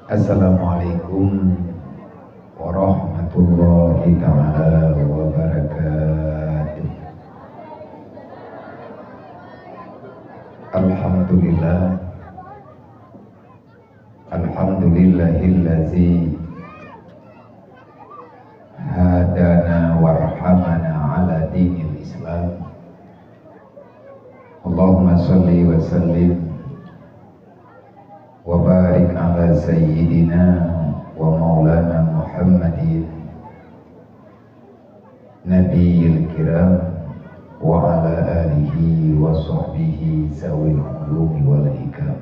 Assalamualaikum warahmatullahi ta'ala wabarakatuh. Alhamdulillah, alhamdulillahillazi hadana warhamana ala dinil Islam. Allahumma salli wa sallim wa barik ala sayyidina wa maulana Muhammadin nabiyil kiram wa ala alihi wa sahbihi zawil ulumi wal hikam.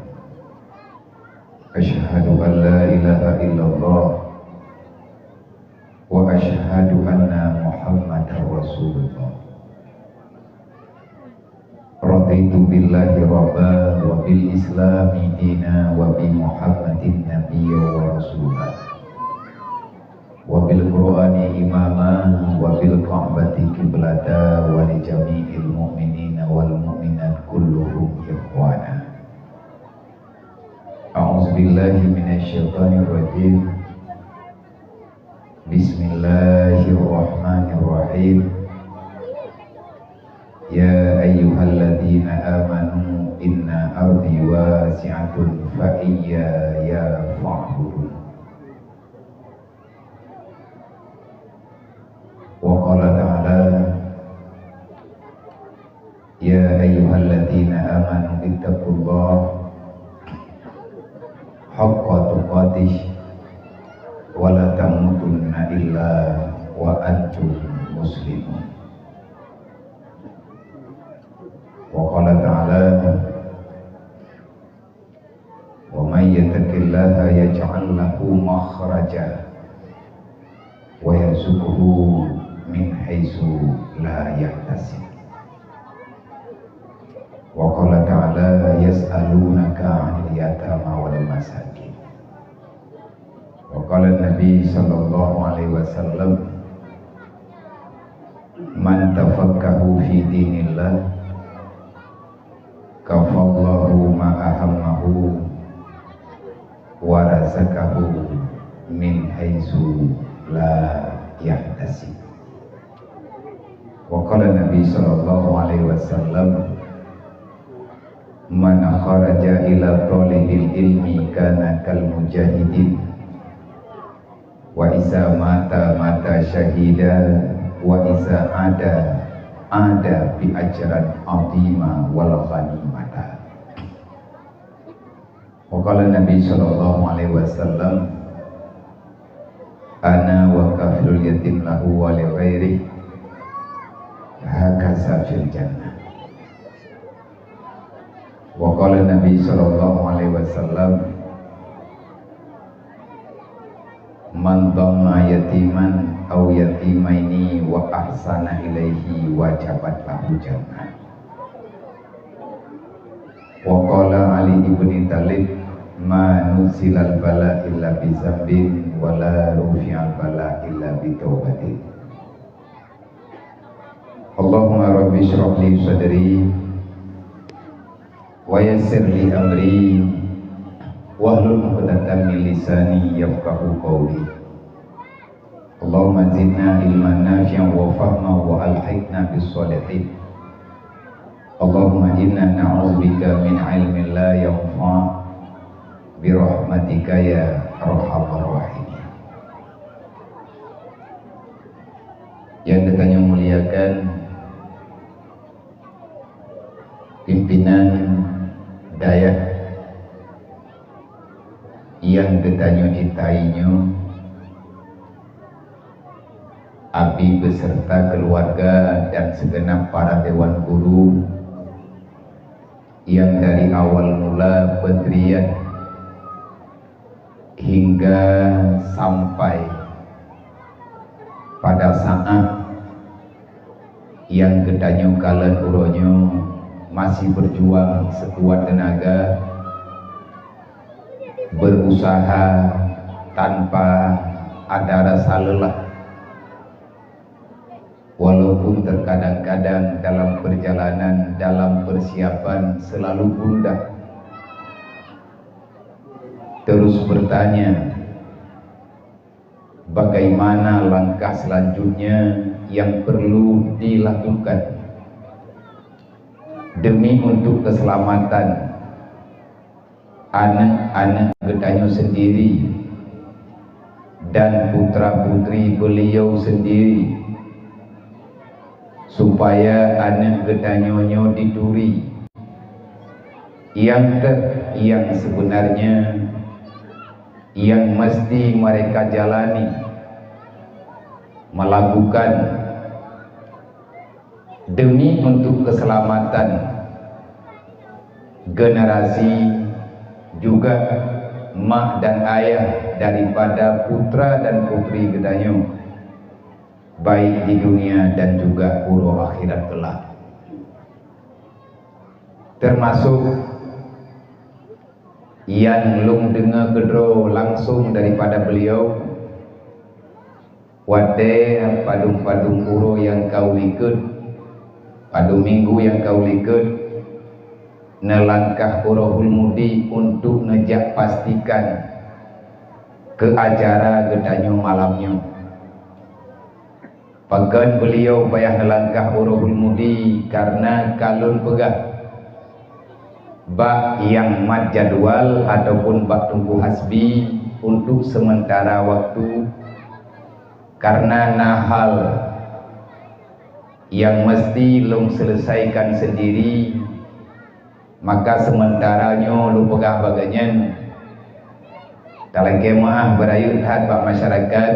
Asyhadu an la ilaha illallah wa asyhadu anna Muhammadar Rasulullah. Raditu billahi rabba wa bil islami dina wa bi Muhammadin nabiyya wa rasulah wa bil qur'ani imama wa bil ka'bati qiblata wa li jami'il mu'minina wal mu'minat kulluhum ikhwana. A'udzu billahi minasy syaithanir rajim. Bismillahirrahmanirrahim. Ya ayyuhalladzina amanu inna ardi wasi'atun fa iyaya fa'budun. Wa qala ta'ala ya ayyuhalladzina amanu ittaqullaha haqqa tuqatih wa la tamutunna illa wa antum muslimun. Wa qala ta'ala wa may yattaqillaha yaj'al lahu makhraja wa yarzuqhu min haitsu la yahtasib. Wa qala ta'ala yas'alunaka 'anil yatama wal masakin. Wa qala Nabi sallallahu alaihi wasallam man tafakkahu fi dinillah kafallahu ma'ahammahu wa razaqahu min haitsu la yahtasib. Wa qala Nabi sallallahu alaihi wasallam man kharaja ila talibil ilmi kana kal mujahidin wa isa mata syahida wa isa ada bi ajran azima wal ghanimata. Wa qala Nabi sallallahu alaihi wasallam ana wa kafilul yatim lahu wa li ghairi hakaza fil jannah. Wa qala Nabi sallallahu alaihi wasallam man dhamma yatiman aw yatimaini wa ahsana ilaihi wajabat lahu jannah. Wa qala Ali ibn Talib ma nuzilal bala illa bi zambin wa la rufi'al bala illa bi taubatin. Allahumma rabbi shrah li sadri wa yassir li amri wahlul 'uqdatam min lisani yafqahu qawli. Allahumma zidna ilman nafi'an wa fahman wa alhiqna bis sholihin. Allahumma inna na'udzubika min ilmin la yanfa' bi rahmatika ya arhamar rahimin. Yang kita muliakan pimpinan daya yang kita cintainya, Abi beserta keluarga dan segenap para dewan guru yang dari awal mula pendirian hingga sampai pada saat yang gedanya kalian uronyo masih berjuang sekuat tenaga, berusaha tanpa ada rasa lelah, walaupun terkadang-kadang dalam perjalanan, dalam persiapan selalu gundah, terus bertanya, bagaimana langkah selanjutnya yang perlu dilakukan demi untuk keselamatan anak-anak Gedanyo sendiri dan putra-putri beliau sendiri, supaya anak Gedanyonyo dicuri yang sebenarnya yang mesti mereka jalani, melakukan demi untuk keselamatan generasi juga mak dan ayah daripada putra dan putri Gedanyo, baik di dunia dan juga puro akhirat kelak. Termasuk yang lung dengar kedro langsung daripada beliau, wade padung-padung puro yang kau ikut, padung minggu yang kau ikut, nelangkah Rohul Mudi untuk nejak pastikan ke acara Gedanyo malamnya. Pagan beliau payah nelangkah Rohul Mudi karena kalun pegah bak yang mat jadwal ataupun bak tunggu hasbi untuk sementara waktu, karena nahal yang mesti lung selesaikan sendiri, maka sementaranya lu pegah baganyan dalam kemah berayut had bak masyarakat,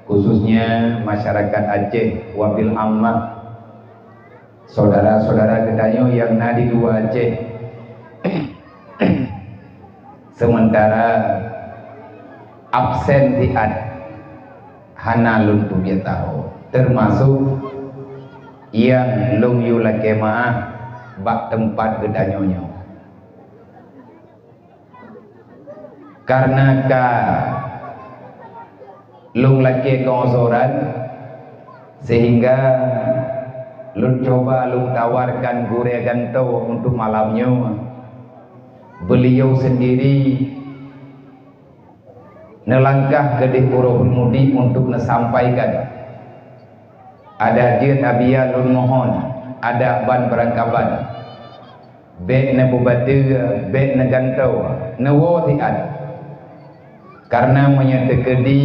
khususnya masyarakat Aceh wabil ammah, saudara-saudara Gedanyo yang nadi dua Aceh. Sementara absen tiad hana lun tu dia tahu, termasuk yang lung yula kemah bak tempat Gedanyonyo, karena ka lung laki keosoran sehingga lung coba lung tawarkan gure gantau untuk malamnya. Beliau sendiri nelangkah ke Rohul Mudi untuk nesampaikan ada jiat abia lun mohon, ada ban berangkaban be ne bubatu be ne gantau ne wo tiad, karena menyetekedi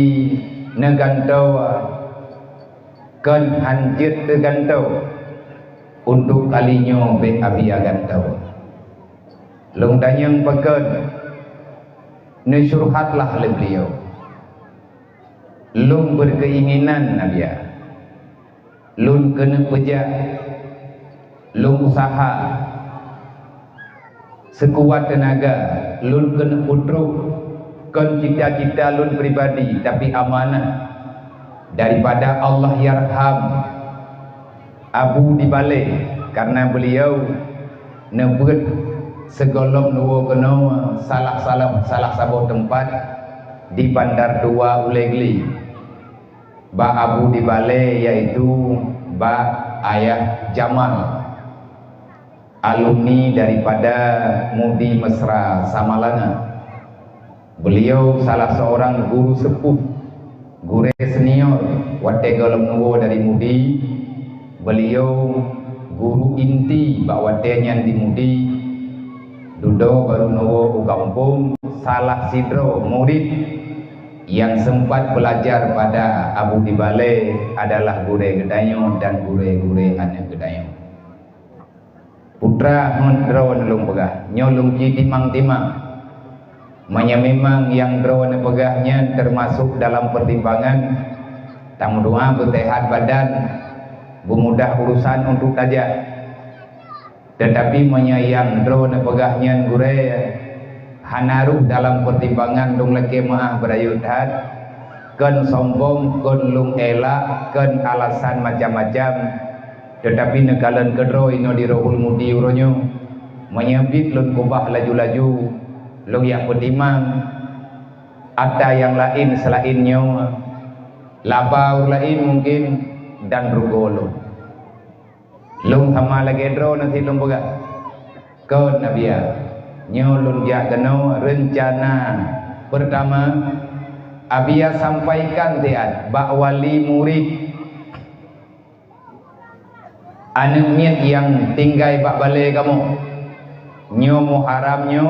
ne gantau kan hanjit te gantau untuk kalinya be abia gantau. Lung danyang pakan ne syurhatlah oleh beliau, lung berkeinginan nabia, lung kena pejak, lung usaha sekuat tenaga, lun kena putruk kan cita-cita lun pribadi, tapi amanah daripada Allah yarham Abu dibalik, karena beliau nebut segolong nuwo kena salah sabo tempat di Bandar Dua Ulegli, ba Abu dibalik, yaitu ba ayah Jamal, alumni daripada Mudi Mesra Samalanga. Beliau salah seorang guru sepuh, guru senior wate golong nuwo dari Mudi. Beliau guru inti bawate nyan di Mudi, dudo baru nuwo kampung, salah sidro murid yang sempat belajar pada Abu Dibale adalah gure Gedanyo dan gure-gure anak Gedanyo. Putra ndro nelung pegah nyolung ci timang-timang, memang yang ndro ne pegahnya termasuk dalam pertimbangan tamu doa bertehat badan, bermudah urusan untuk tajak. Tetapi menyayang drone pegahnya gure hanaruh dalam pertimbangan dong leke maah berayutan kan sombong, kan lung elak, kan alasan macam-macam. Tetapi nekalan kedro ino di Rohul Mudi uronyo menyambit lun kubah laju-laju lung yang pertimang ada yang lain selainnya, labau lain mungkin dan rugolo. Lung sama lagi dro nanti lung boga kau nabia nyo lun dia kena rencana pertama abia sampaikan tiat bak wali murid anak miat yang tinggal bak balai kamu nyo Muharramnyo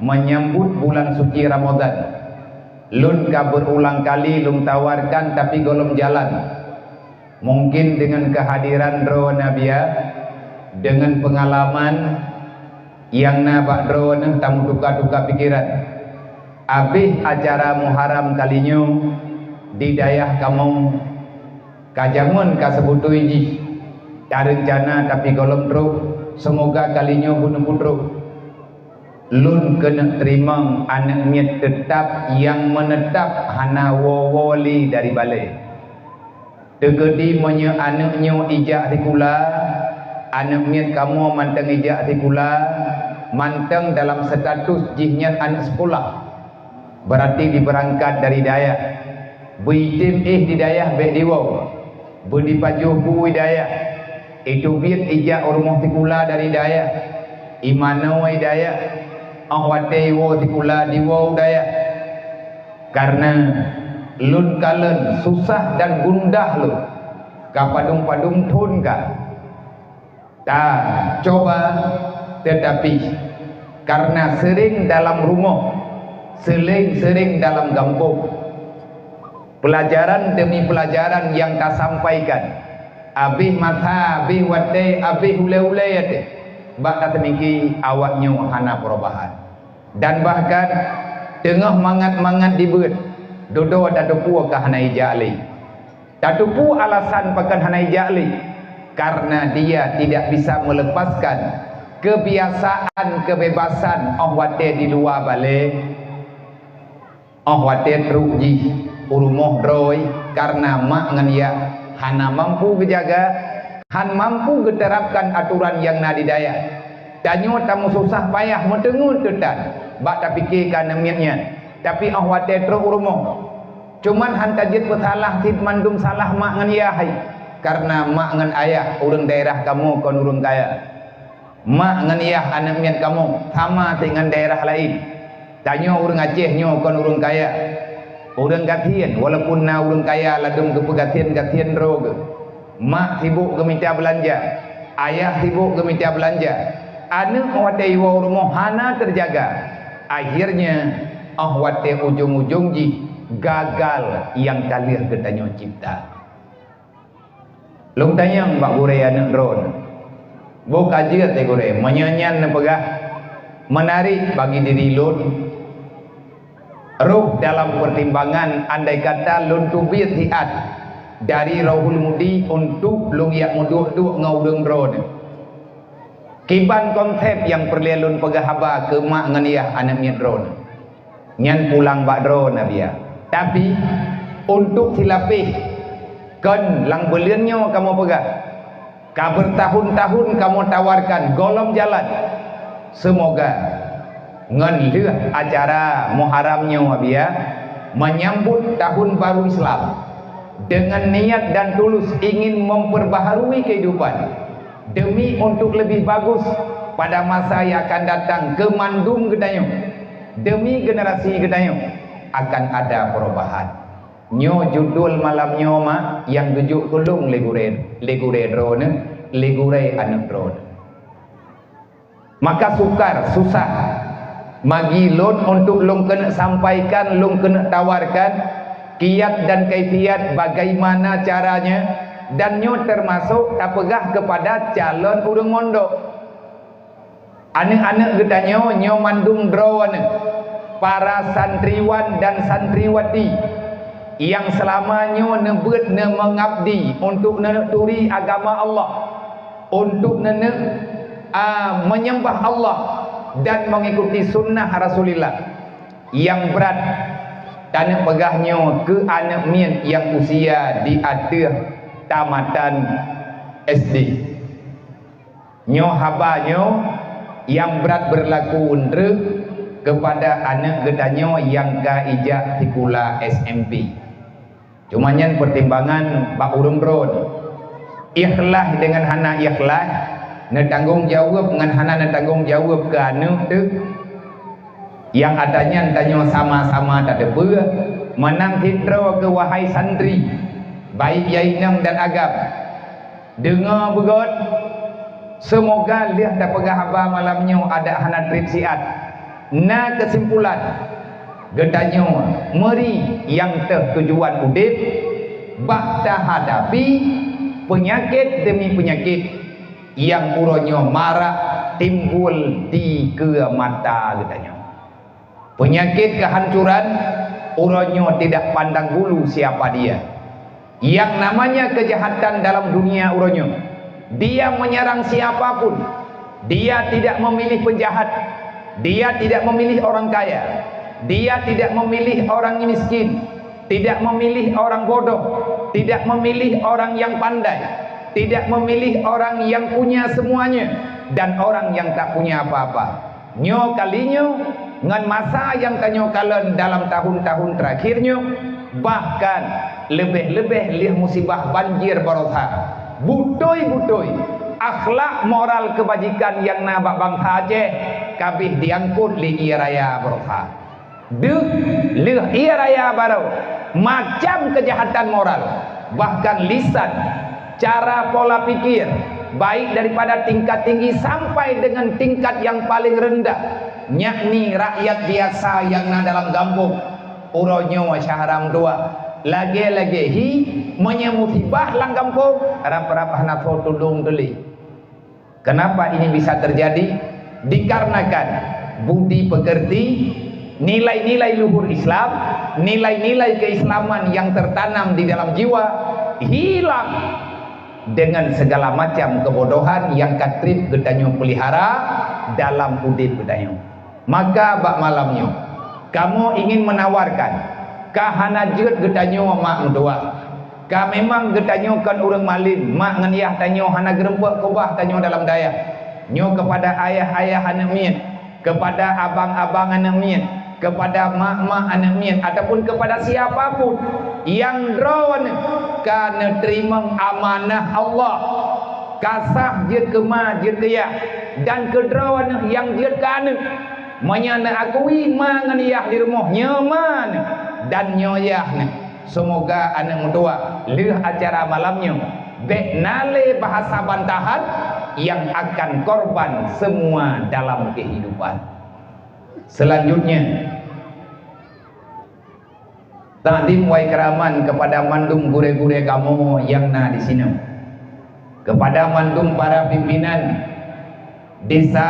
menyambut bulan suci Ramadan. Lun ka berulang kali lun tawarkan tapi golong jalan. Mungkin dengan kehadiran ro nabia, dengan pengalaman yang nabak ro tamu duka-duka pikiran. Habis acara Muharram kalinyo di dayah kamu kajamun kasebutu iji. Rencana tapi golong truk semoga kalinyo bunuh putruk. Lun kena terima anak miat tetap yang menetap hana wawali dari balai. Tegedi menye anaknya ijak tikula, anak miat kamu manteng ijak tikula, manteng dalam status jihnya anak sekolah. Berarti diberangkat dari daya. Bitim di daya bek diwaw. Budi pajuh bu daya. Itu biar ijak rumah tikula dari daya. Imano daya. Ahwate wo tikula diwo daya. Karena lun kalen susah dan gundah lu. Ka padung-padung tun ka. Tak coba tetapi karena sering dalam rumah, sering dalam kampung, pelajaran demi pelajaran yang tak sampaikan. Abih mata, abih wate, abih ule-ule yate. Bak kata miki awaknya hana perubahan. Dan bahkan tengah mangat-mangat dibut. Dodo ada dupu ke hana ijali. Tak dupu alasan pakan hana ijali. Karena dia tidak bisa melepaskan kebiasaan kebebasan wate di luar balik. Wate teruji urumuh droi karena mak ngan ya hana mampu kejaga, han mampu keterapkan aturan yang nadidaya. Danyo tamu susah payah mendengur tetan, bak tak fikirkan nemiatnya. Tapi ahwate tro urumo. Cuman han tajid bersalah tid mandum salah mak ngan yahai. Karena mak ngan ayah urang daerah kamu kon urang kaya. Mak ngan ayah anak miat kamu sama dengan daerah lain. Danyo urang Aceh nyo kon urang kaya. Urang gatian walaupun na urang kaya ladum ke pegatian roge. Mak sibuk ke minta belanja, ayah sibuk ke minta belanja. Anak wate iwa rumah hana terjaga. Akhirnya wate ujung-ujung ji gagal yang kalian ketanyo cipta. Long tanyang Pak Gure anak drone. Bo kajiat te Gure menyanyan pegah menarik bagi diri lun. Ruh dalam pertimbangan andai kata lun tubir hiat dari Rahul Mudi untuk lung yak muduh-duh ngaudeng drone. Kiban konsep yang perlu lun pegah haba ke mak nganiah anak miat drone. Nyan pulang bak drone abia. Tapi untuk silapih kan lang beliannya kamu pegah. Ka bertahun-tahun kamu tawarkan golong jalan. Semoga ngan leuh acara Muharramnya abia menyambut tahun baru Islam dengan niat dan tulus ingin memperbaharui kehidupan demi untuk lebih bagus pada masa yang akan datang ke Mandung Gedayo, demi generasi Gedayo akan ada perubahan. Nyo judul malam nyo ma yang tujuh kulung legure drone legure anak drone. Maka susah magi lun untuk lung kena sampaikan, lung kena tawarkan kiat dan kaifiat bagaimana caranya, dan nyo termasuk tapegah kepada calon urang mondok. Anak-anak getanyo nyo mandung drone para santriwan dan santriwati yang selamanya nebut ne mengabdi untuk neneturi agama Allah, untuk menyembah Allah dan mengikuti sunnah Rasulullah. Yang berat tanah pegahnya ke anak mian yang usia di atas tamatan SD. Nyo habanyo yang berat berlaku undre kepada anak gedanyo yang ka ijak tikula SMP. Cumanya pertimbangan Pak Urung Drone ikhlas dengan hana ikhlas nak tanggungjawab dengan hana nak tanggungjawab ke anak tu yang adanya tanya sama-sama tak ada ber menang hidra ke wahai santri baik yainam dan agam dengar begot semoga lihat dah pegah haba malamnya ada hana trip siat na kesimpulan getanya meri yang tujuan udip bakta hadapi penyakit demi penyakit yang uronyo marak timbul di ke mata getanya penyakit kehancuran uronyo tidak pandang bulu siapa dia yang namanya kejahatan dalam dunia uronyo dia menyerang siapapun dia tidak memilih penjahat dia tidak memilih orang kaya dia tidak memilih orang miskin tidak memilih orang bodoh tidak memilih orang yang pandai tidak memilih orang yang punya semuanya dan orang yang tak punya apa-apa nyo kalinya dengan masa yang tanyo kalen dalam tahun-tahun terakhirnya bahkan lebih-lebih lihat musibah banjir barosa butoi-butoi akhlak moral kebajikan yang nabak bangsa Aceh kabih diangkut li iya raya barosa duk lih iya raya baru macam kejahatan moral bahkan lisan cara pola pikir baik daripada tingkat tinggi sampai dengan tingkat yang paling rendah yakni rakyat biasa yang na dalam kampung uronyo syaharam dua lagi-lagi hi menyemutibah lang kampung rap-rap hana tudung tuli kenapa ini bisa terjadi dikarenakan budi pekerti nilai-nilai luhur Islam nilai-nilai keislaman yang tertanam di dalam jiwa hilang dengan segala macam kebodohan yang katrip gedanyo pelihara dalam udip gedanyo maka bak malamnya kamu ingin menawarkan kahana jeut gedanyo mak mendua ka memang gedanyo kan urang malin mak nganiah tanyo hana gerempek kobah tanyo dalam daya nyo kepada ayah-ayah anak mian kepada abang-abang anak mian kepada mak-mak anak mian ataupun kepada siapapun yang drone karena terima amanah Allah kasah je kema je kaya dan kedrawan yang je kana menyana akui manganiah di rumah nyaman dan nyoyah semoga anak mutua lih acara malamnya beknale bahasa bantahan yang akan korban semua dalam kehidupan selanjutnya takdim wa ikraman kepada mandum gure-gure kamu yang na di sini kepada mandum para pimpinan desa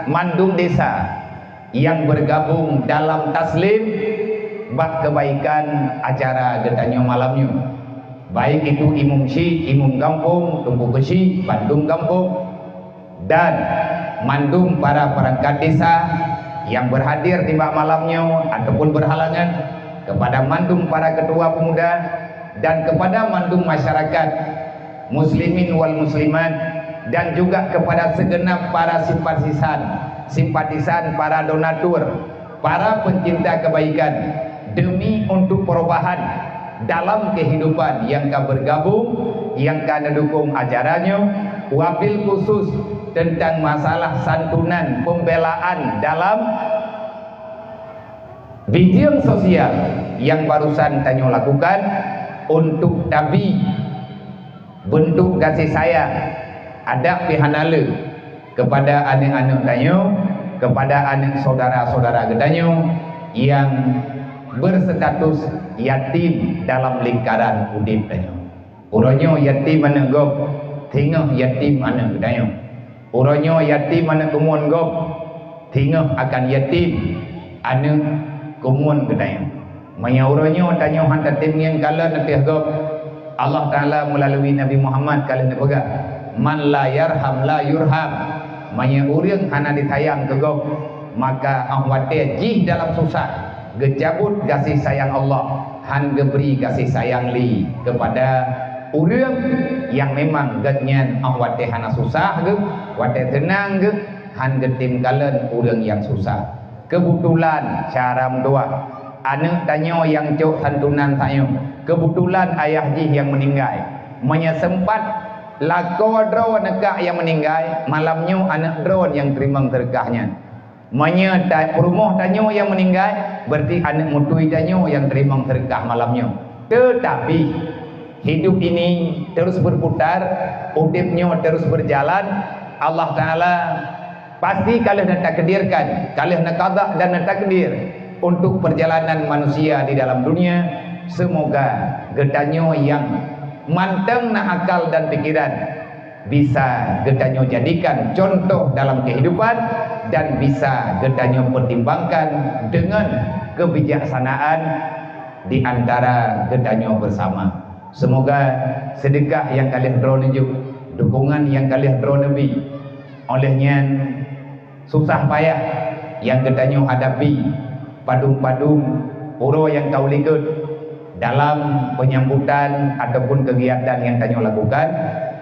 mandum desa yang bergabung dalam taslim bak kebaikan acara gedanyo malamnya baik itu imum syih imum kampung tumpu besi bandung kampung dan mandum para perangkat desa yang berhadir di bak malamnya ataupun berhalangan kepada mandum para ketua pemuda dan kepada mandum masyarakat muslimin wal muslimat dan juga kepada segenap para simpatisan para donatur para pencinta kebaikan demi untuk perubahan dalam kehidupan yang akan bergabung yang akan dukung ajarannya wabil khusus tentang masalah santunan pembelaan dalam video sosial yang barusan tanyo lakukan untuk tabi bentuk kasih sayang ada pihanale kepada anak-anak tanyo kepada anak saudara-saudara gedanyo yang berstatus yatim dalam lingkaran udip tanyo uronyo yatim anak gop tinggal yatim anak gedanyo uronyo yatim anak kumun gop tinggal akan yatim anak kumun gedaya menyauranyo tanyo hantar tim yang kala nanti agak Allah Ta'ala melalui Nabi Muhammad kala ni pegak man la yarham la yurham menyauring hana disayang kegok maka ahwate jih dalam susah gecabut kasih sayang Allah han geberi kasih sayang li kepada urang yang memang getnyan ahwate hana susah ge wate tenang ge han getim kalen urang yang susah kebetulan cara mendua anak tanyo yang cok santunan tanyo kebetulan ayah jih yang meninggal menyesempat Lako drone nekak yang meninggal, malamnya anak drone yang terima sedekahnya. Menyertai rumah tanyo yang meninggal, berarti anak mutui tanyo yang terima sedekah malamnya. Tetapi hidup ini terus berputar, hidupnya terus berjalan. Allah Ta'ala pasti kalau nak takdirkan, kalau nak qada dan nak takdir untuk perjalanan manusia di dalam dunia. Semoga getanyo yang manteng na akal dan pikiran bisa getanyo jadikan contoh dalam kehidupan, dan bisa getanyo pertimbangkan dengan kebijaksanaan di antara getanyo bersama. Semoga sedekah yang kalian nunjuk, dukungan yang kalian nabi, olehnya susah payah yang getanyo hadapi, padung-padung uro yang kau likut dalam penyambutan ataupun kegiatan yang tanyo lakukan,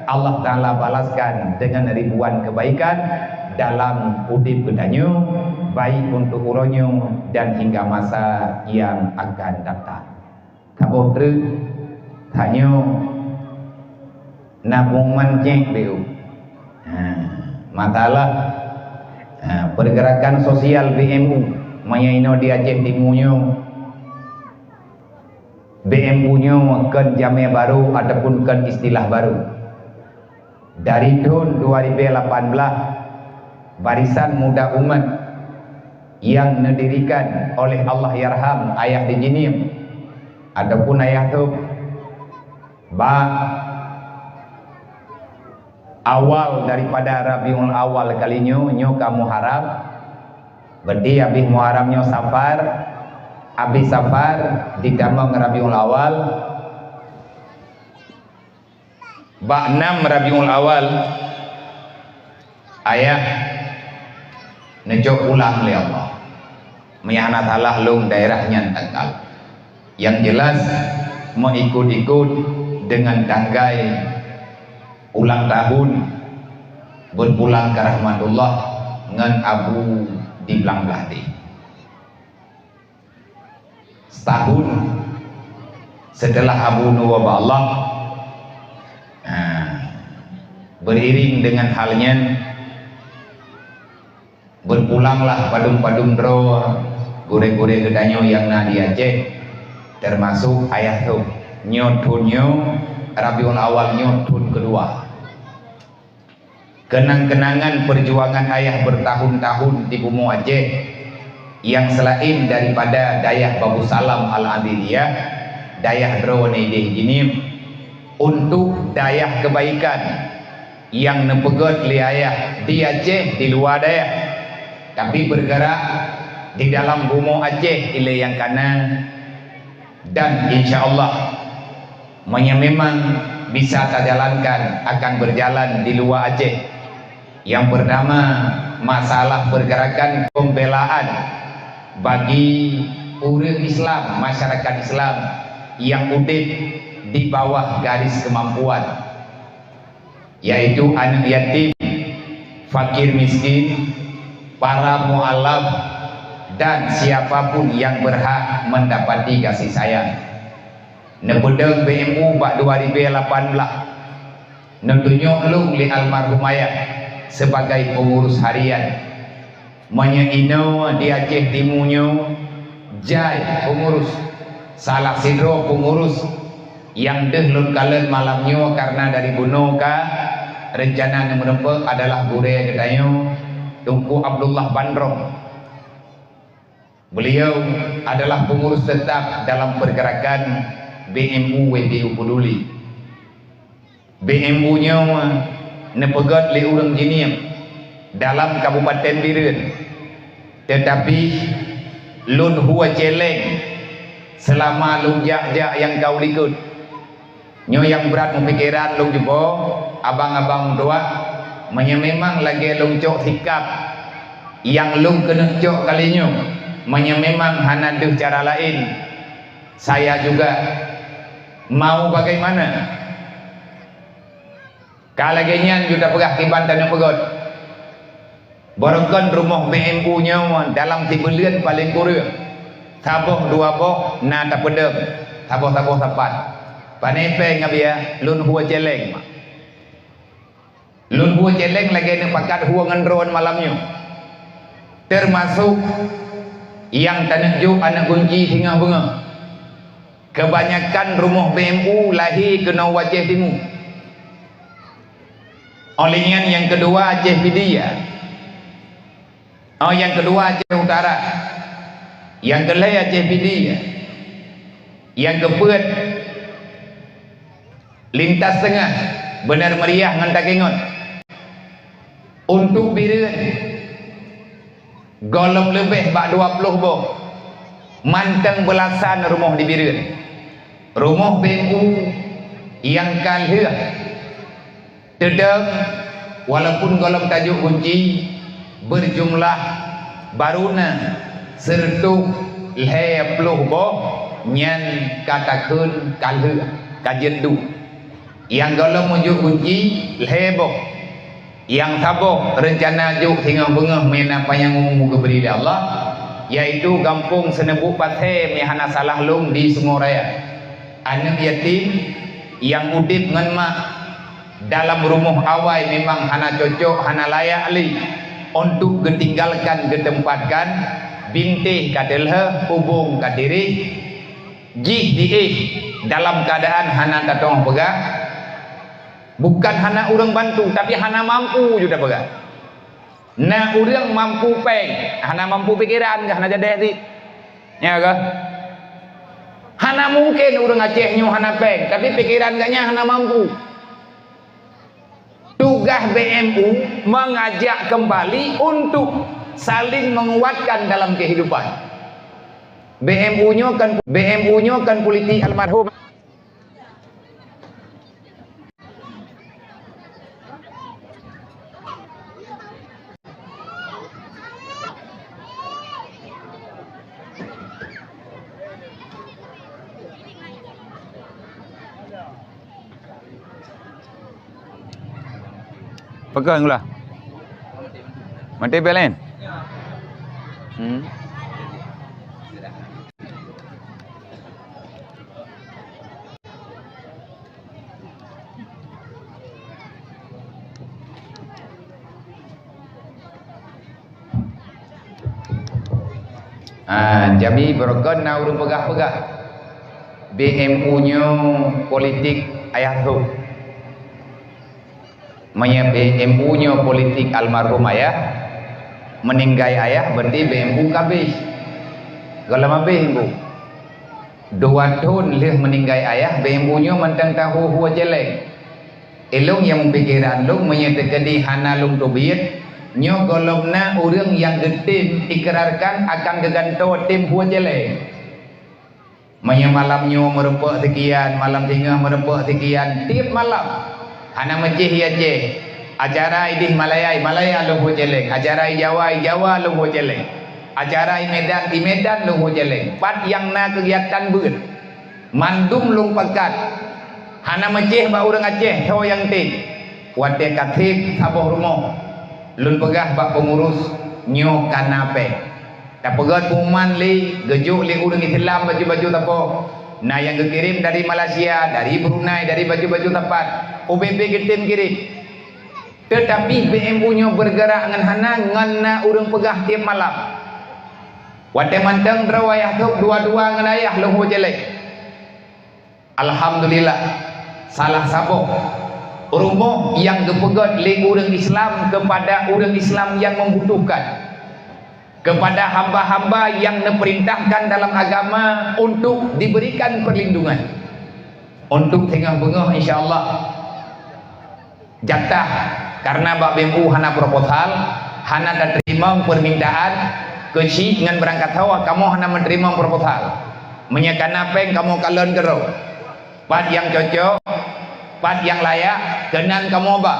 Allah Ta'ala balaskan dengan ribuan kebaikan dalam udip getanyo, baik untuk uronyo dan hingga masa yang akan datang. Kamu tanyo nabung mancing deu. Masalah pergerakan sosial BMU mayaino di Aceh Timunyo, BMU-nya kan jamnya baru ataupun kan istilah baru. Dari tahun 2018, Barisan Muda Umat yang didirikan oleh Allah Yarham Ayah di Jinim ataupun Ayah tu awal daripada Rabiul Awal kalinya nyo kamu harap berarti habis Muharramnya Safar, habis Safar ditambah Rabiul Awal, bak 6 Rabiul Awal ayah nejok ulang oleh Allah meyana talah lung daerahnya tanggal yang jelas mau ikut-ikut dengan tanggai ulang tahun berpulang ke rahmatullah ngan Abu di belang belati setahun setelah Abu Nuwab Allah. Beriring dengan halnya berpulanglah padung-padung dro gure-gure gedanyo yang na di Aceh, termasuk ayah tu nyotunyo Rabiul Awal nyotun kedua. Kenang-kenangan perjuangan ayah bertahun-tahun di bumi Aceh yang selain daripada dayah Babu Salam Al-Adiliyah, dayah Drawani Jinim, untuk dayah kebaikan yang nepegot li ayah di Aceh di luar dayah, tapi bergerak di dalam bumi Aceh ile yang kanan, dan insya Allah memang bisa terjalankan akan berjalan di luar Aceh. Yang pertama, masalah pergerakan pembelaan bagi orang Islam, masyarakat Islam yang udip di bawah garis kemampuan, yaitu anak yatim, fakir miskin, para mu'alaf, dan siapapun yang berhak mendapati kasih sayang. Nebedeng BMU bak 2018 nentunjuk lung li almarhum ayah sebagai pengurus harian, menyeino di Aceh Timunyo jai pengurus, salah sidro pengurus yang dehlun kalen malamnya karena dari bunuh ka rencana yang menempuh adalah gure gedayo Tunku Abdullah Bandrong. Beliau adalah pengurus tetap dalam pergerakan BMU WBU Peduli. BMU nya nepegat li urang Jinim dalam Kabupaten Biren, tetapi lun huwa celeng selama lung jak-jak yang kau likut nyo yang berat mempikiran lung jebo abang-abang doa memang lagi lung cok sikap yang lung kena cok kalinya memang hanaduh cara lain. Saya juga mau bagaimana kalagenyan juga pegah kibantan yang pegot borongkan rumah BMU nya dalam 3 bulan paling kurang taboh 2 boh na tak pedem taboh-taboh 4 panepe ngabia lun huwa jeleng Lun buah celeng lagi ni pakat huangan ron malamnya. Termasuk yang tanjuk anak kunci hingga bunga. Kebanyakan rumah BMU lahir kena Aceh Timur. Olehnya yang kedua Aceh Pidia. Yang kedua Aceh Utara. Yang kelai Aceh Pidia. Yang keempat lintas tengah Benar Meriah ngan Takengon. Untuk Biren golong lebih bak 20 boh. Manteng belasan rumah di Biren. Rumah BMU yang kalhah Dedeng walaupun golong tajuk kunci berjumlah baruna sertu lepluh boh nyan katakan kalhah kajendu yang golong mujuk kunci leboh yang taboh rencana juk hingga bengah mena payang umumu keberi Allah, yaitu kampung Senebuk Pathe mihana salah lung di Sunguraya. Anak yatim yang udip ngan mak dalam rumah awai memang hana cocok hana layak li untuk ditinggalkan ditempatkan bintih kadelha hubung kadiri jih diih dalam keadaan hana katong pegang. Bukan hana orang bantu, tapi hana mampu juga pegang. Nah, orang mampu peng, hana mampu pikiran, hana jadi hati. Ya ke? Hana mungkin orang Aceh nyu hana peng, tapi pikiran gaknya hana mampu. Tugas BMU mengajak kembali untuk saling menguatkan dalam kehidupan. BMU-nya kan politik almarhum. Pegang lah. Mati belen. Jadi berkon na urung pegah-pegah. BMU-nya politik ayah tu. BMU-nya politik almarhum ayah, meninggai ayah berarti BMU kabis. Kalau mabih bu, 2 tahun leh meninggai ayah, BMU-nya mentang tahu huwa jelek. Elong yang pikiran lung menyatakan di hana lung tubir, nyo golongna orang yang getim ikrarkan akan geganto tim huwa jelek. Malamnya merempak sekian, malam tengah merempak sekian, tiap malam. Hana Aceh Aceh, acara idih Malaya luhu jeleng, acara Jawa luhu jeleng, acara Medan luhu jeleng. Pat yang na kegiatan ber, mandum lung pekat. Hana Aceh ba orang Aceh, tho yang tin, wate katib saboh rumah, lun pegah ba pengurus nyo kanape. Tak pegat pengumuman li, gejuk li orang Islam baju-baju tapo. Nah yang kekirim dari Malaysia, dari Brunei, dari baju-baju tempat OBB kirim kirim. Tetapi BMU-nya bergerak dengan hana ngana urang pegah tiap malam. Wate manteng drawayah tu dua-dua dengan ayah luhu jelek. Alhamdulillah salah saboh rumah yang gepegat li urang Islam kepada urang Islam yang membutuhkan, kepada hamba-hamba yang diperintahkan dalam agama untuk diberikan perlindungan. Untuk tengah bengah insyaAllah jatah karena Bak BMU hana proposal, hana dan terima permintaan kecil dengan berangkat hawa kamu hana menerima proposal menyekan apa yang kamu kalon gerok pat yang cocok, pat yang layak kenan kamu apa.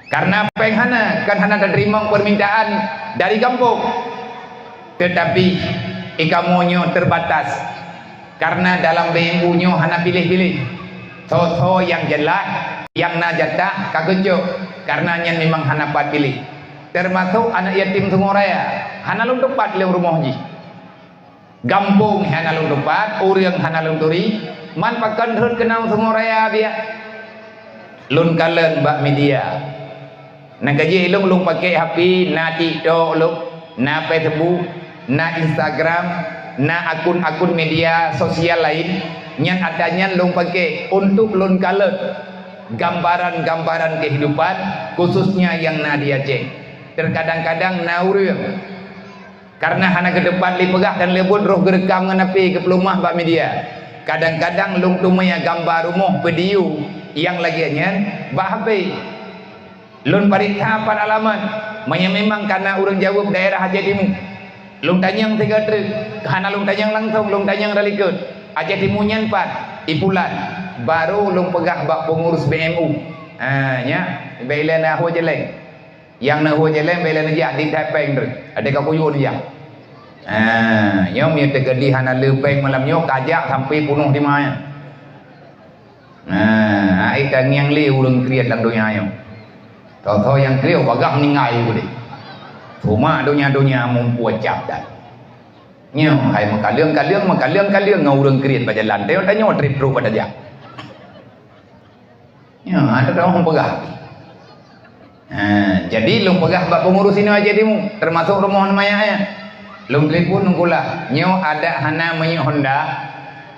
Karena penghana kan hana terima permintaan dari kampung, tetapi ikamonyo terbatas karena dalam BMU-nya hana pilih-pilih. So yang jelas yang na jatah kagejo karena yang memang hana pat pilih. Termasuk anak yatim Sunguraya hana lung tempat le rumah ji. Gampung hana lung tempat, urang hana lung turi, man pakan hut kenal Sunguraya dia. lun kalen bak media nak kaji lung pakai HP na TikTok lung na Facebook na Instagram na akun-akun media sosial lain yang adanya lung pakai untuk lun kalen gambaran-gambaran kehidupan khususnya yang na dia cek terkadang-kadang na urang karena hana ke depan li pegah dan lebut roh gerekam dengan api ke pelumah bak media kadang-kadang lung tumaya gambar rumah video yang lagiannya bak HP lun pariksa pan alamat memang karena orang jawab daerah Aceh Timur lung tanyang 3 truk hana lung tanyang langsung lung tanyang ralikut Aceh Timur nyan 4 ipulan baru lung pegah bak pengurus BMU nya bailan na ho jeleng yang na ho jeleng bailan dia di Taiping tu ada kakuyun dia nyom dia tergedi hana lepeng malam nyok kajak sampai punuh di mana ikan yang liu lung kriat dalam dunia nyom tahu yang kriu bagah ningai boleh cuma dunia mempuat capdan nyom hai makaliang ngau lung kriat pada jalan tengok tanya trip ru pada dia nyom ada orang pegah jadi lung pegah bak pengurus ini aja dimu termasuk rumah namanya lung telefon nunggulah nyo ada hana menyi Honda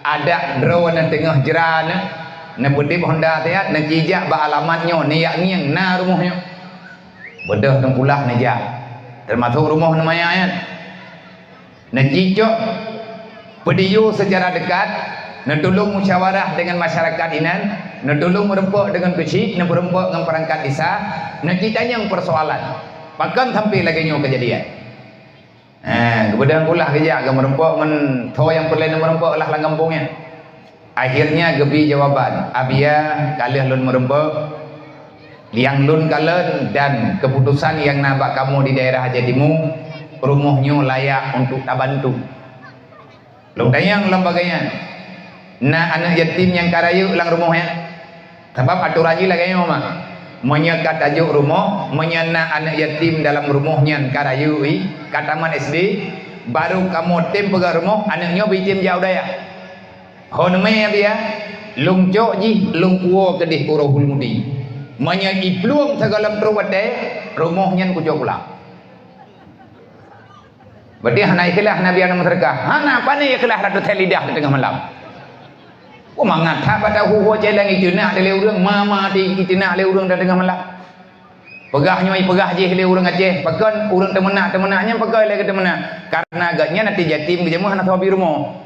ada drone na tengah jeran na pedip Honda tiat na jijak ba alamat nyo niak ngiang na rumah nyo bedah nunggulah na jak termasuk rumah namanya na jijak pediu secara dekat na tolong musyawarah dengan masyarakat inan na tolong merempuk dengan kecil na merempuk dengan perangkat desa na kitanya persoalan bahkan sampai lagi nyo kejadian kemudian pula kerja agak merempuk men tho yang perlain merempuk lah kampungnya akhirnya gebi jawaban abia kalih lun merempuk liang lun kalen dan keputusan yang nabak kamu di daerah Aceh Timur rumahnya layak untuk tabantu lung tayang lembaganya na anak yatim yang karayu lang rumahnya sebab aturannya lagi mama menyekat tajuk rumah menyana anak yatim dalam rumahnya karayui kataman SD baru kamu tim pegang rumah anaknya bitim jauh daya honme dia lung jok ji lung uo kedih urohul mudi menya ipluang sagalam terwate rumahnya ku jok pulang berarti hana ikhlas nabi ana masyarakat hana pane ikhlas ratu lidah di tengah malam mangat tak pada huhu jalan itu nak le urang mama di itu nak le urang dah tengah malam pegahnya pegah je le urang Aceh pakan urang temenak-temenaknya pakai le ke temenak karena agaknya nanti jatim ke jemaah nak sabi rumah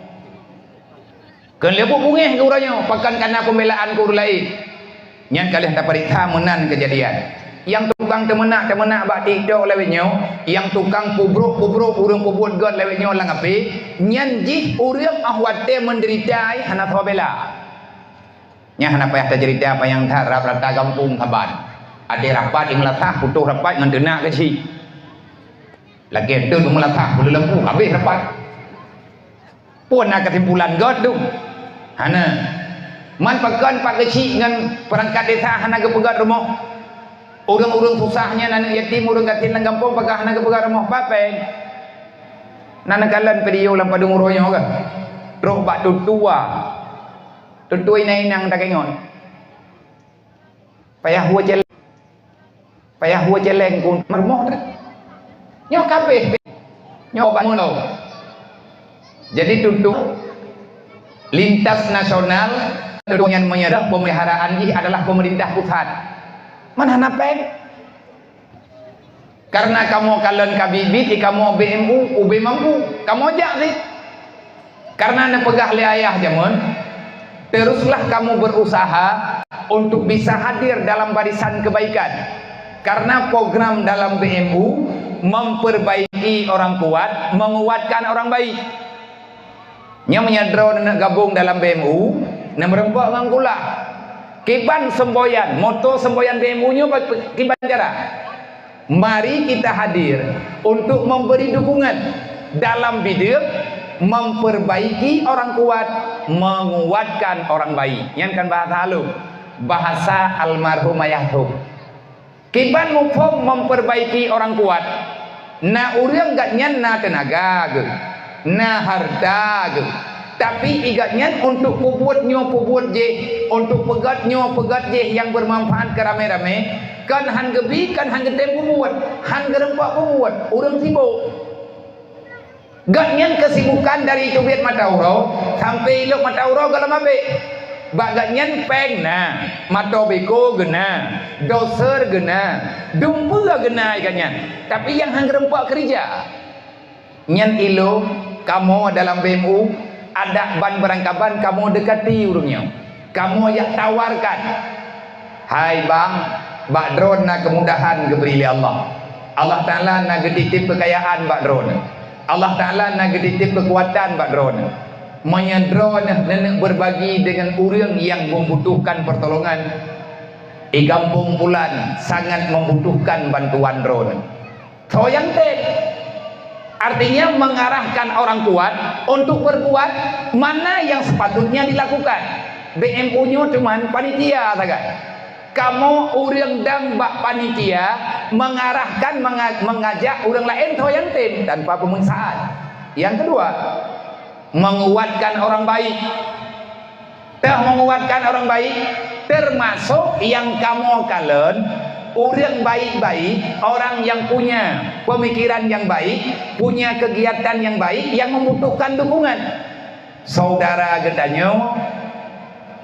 kan lebuk bungih ke urangnya pakan karena pembelaan ke urang lain nyan kalih tak periksa menan kejadian yang tukang temenak bak TikTok lewetnya yang tukang pubruk urang pubut god lewetnya lang api nyan jih urang ahwate menderita hana thabela nya hana payah tercerita apa yang harap rata kampung kaban ada rapat yang melatah putus rapat ngan denak ke si lagi tu melatah boleh lempu habis rapat pun nak kesimpulan god tu hana man pakan pak kecil dengan perangkat desa hana ke pegat rumah urang-urang susahnya anak yatim urang gatin lang kampung pagah hana ke pegat rumah papeng nana kalan pediu lam padung uronya kan roh bak tutua inang tak kengon payah hua celeng kun mermoh dah nyo kabeh nyo bak mulo jadi tutu lintas nasional yang menyerah pemeliharaan ini adalah pemerintah pusat mana napeng karena kamu kalian KBB kamu BMU UB mampu kamu ajak sih karena anda pegah le ayah jaman teruslah kamu berusaha untuk bisa hadir dalam barisan kebaikan karena program dalam BMU memperbaiki orang kuat menguatkan orang baik nya menyadro nak gabung dalam BMU nak merempuk ngangkula kiban semboyan moto semboyan BMU nya kiban cara mari kita hadir untuk memberi dukungan dalam bidang memperbaiki orang kuat menguatkan orang baik yang kan bahasa halus bahasa almarhum ayahum kiban mufhum memperbaiki orang kuat na urang gak nyan na tenaga ge na harta ge Tapi igatnya untuk pembuat je, untuk pegat je yang bermanfaat ke rame-rame. Kan han gebi, kan han getem pembuat, han gerempak pembuat, orang sibuk. Gatnya kesibukan dari itu biat mata uro sampai ilok mata uro galam abe. Bagatnya peng na, mata beko gena, doser gena, dumpul gena ikannya. Tapi yang han gerempak kerja. Nyan ilo kamu dalam BMU ada ban berangkaban, kamu dekati urungnya, kamu yang tawarkan, hai bang, bak drone na kemudahan geberi Allah. Allah Ta'ala na geditip kekayaan bak drone. Allah Ta'ala na geditip kekuatan bak drone. Menyadron nenek berbagi dengan orang yang membutuhkan pertolongan. Di kampung Pulan sangat membutuhkan bantuan drone. So yang artinya mengarahkan orang kuat untuk berbuat mana yang sepatutnya dilakukan. BMU-nya cuman panitia saja. Kamu orang dan bak panitia mengarahkan, mengajak orang lain yang tim tanpa pemaksaan. Yang kedua, menguatkan orang baik. Menguatkan orang baik termasuk yang kamu kalian orang baik-baik, orang yang punya pemikiran yang baik, punya kegiatan yang baik, yang membutuhkan dukungan. Saudara getanyo,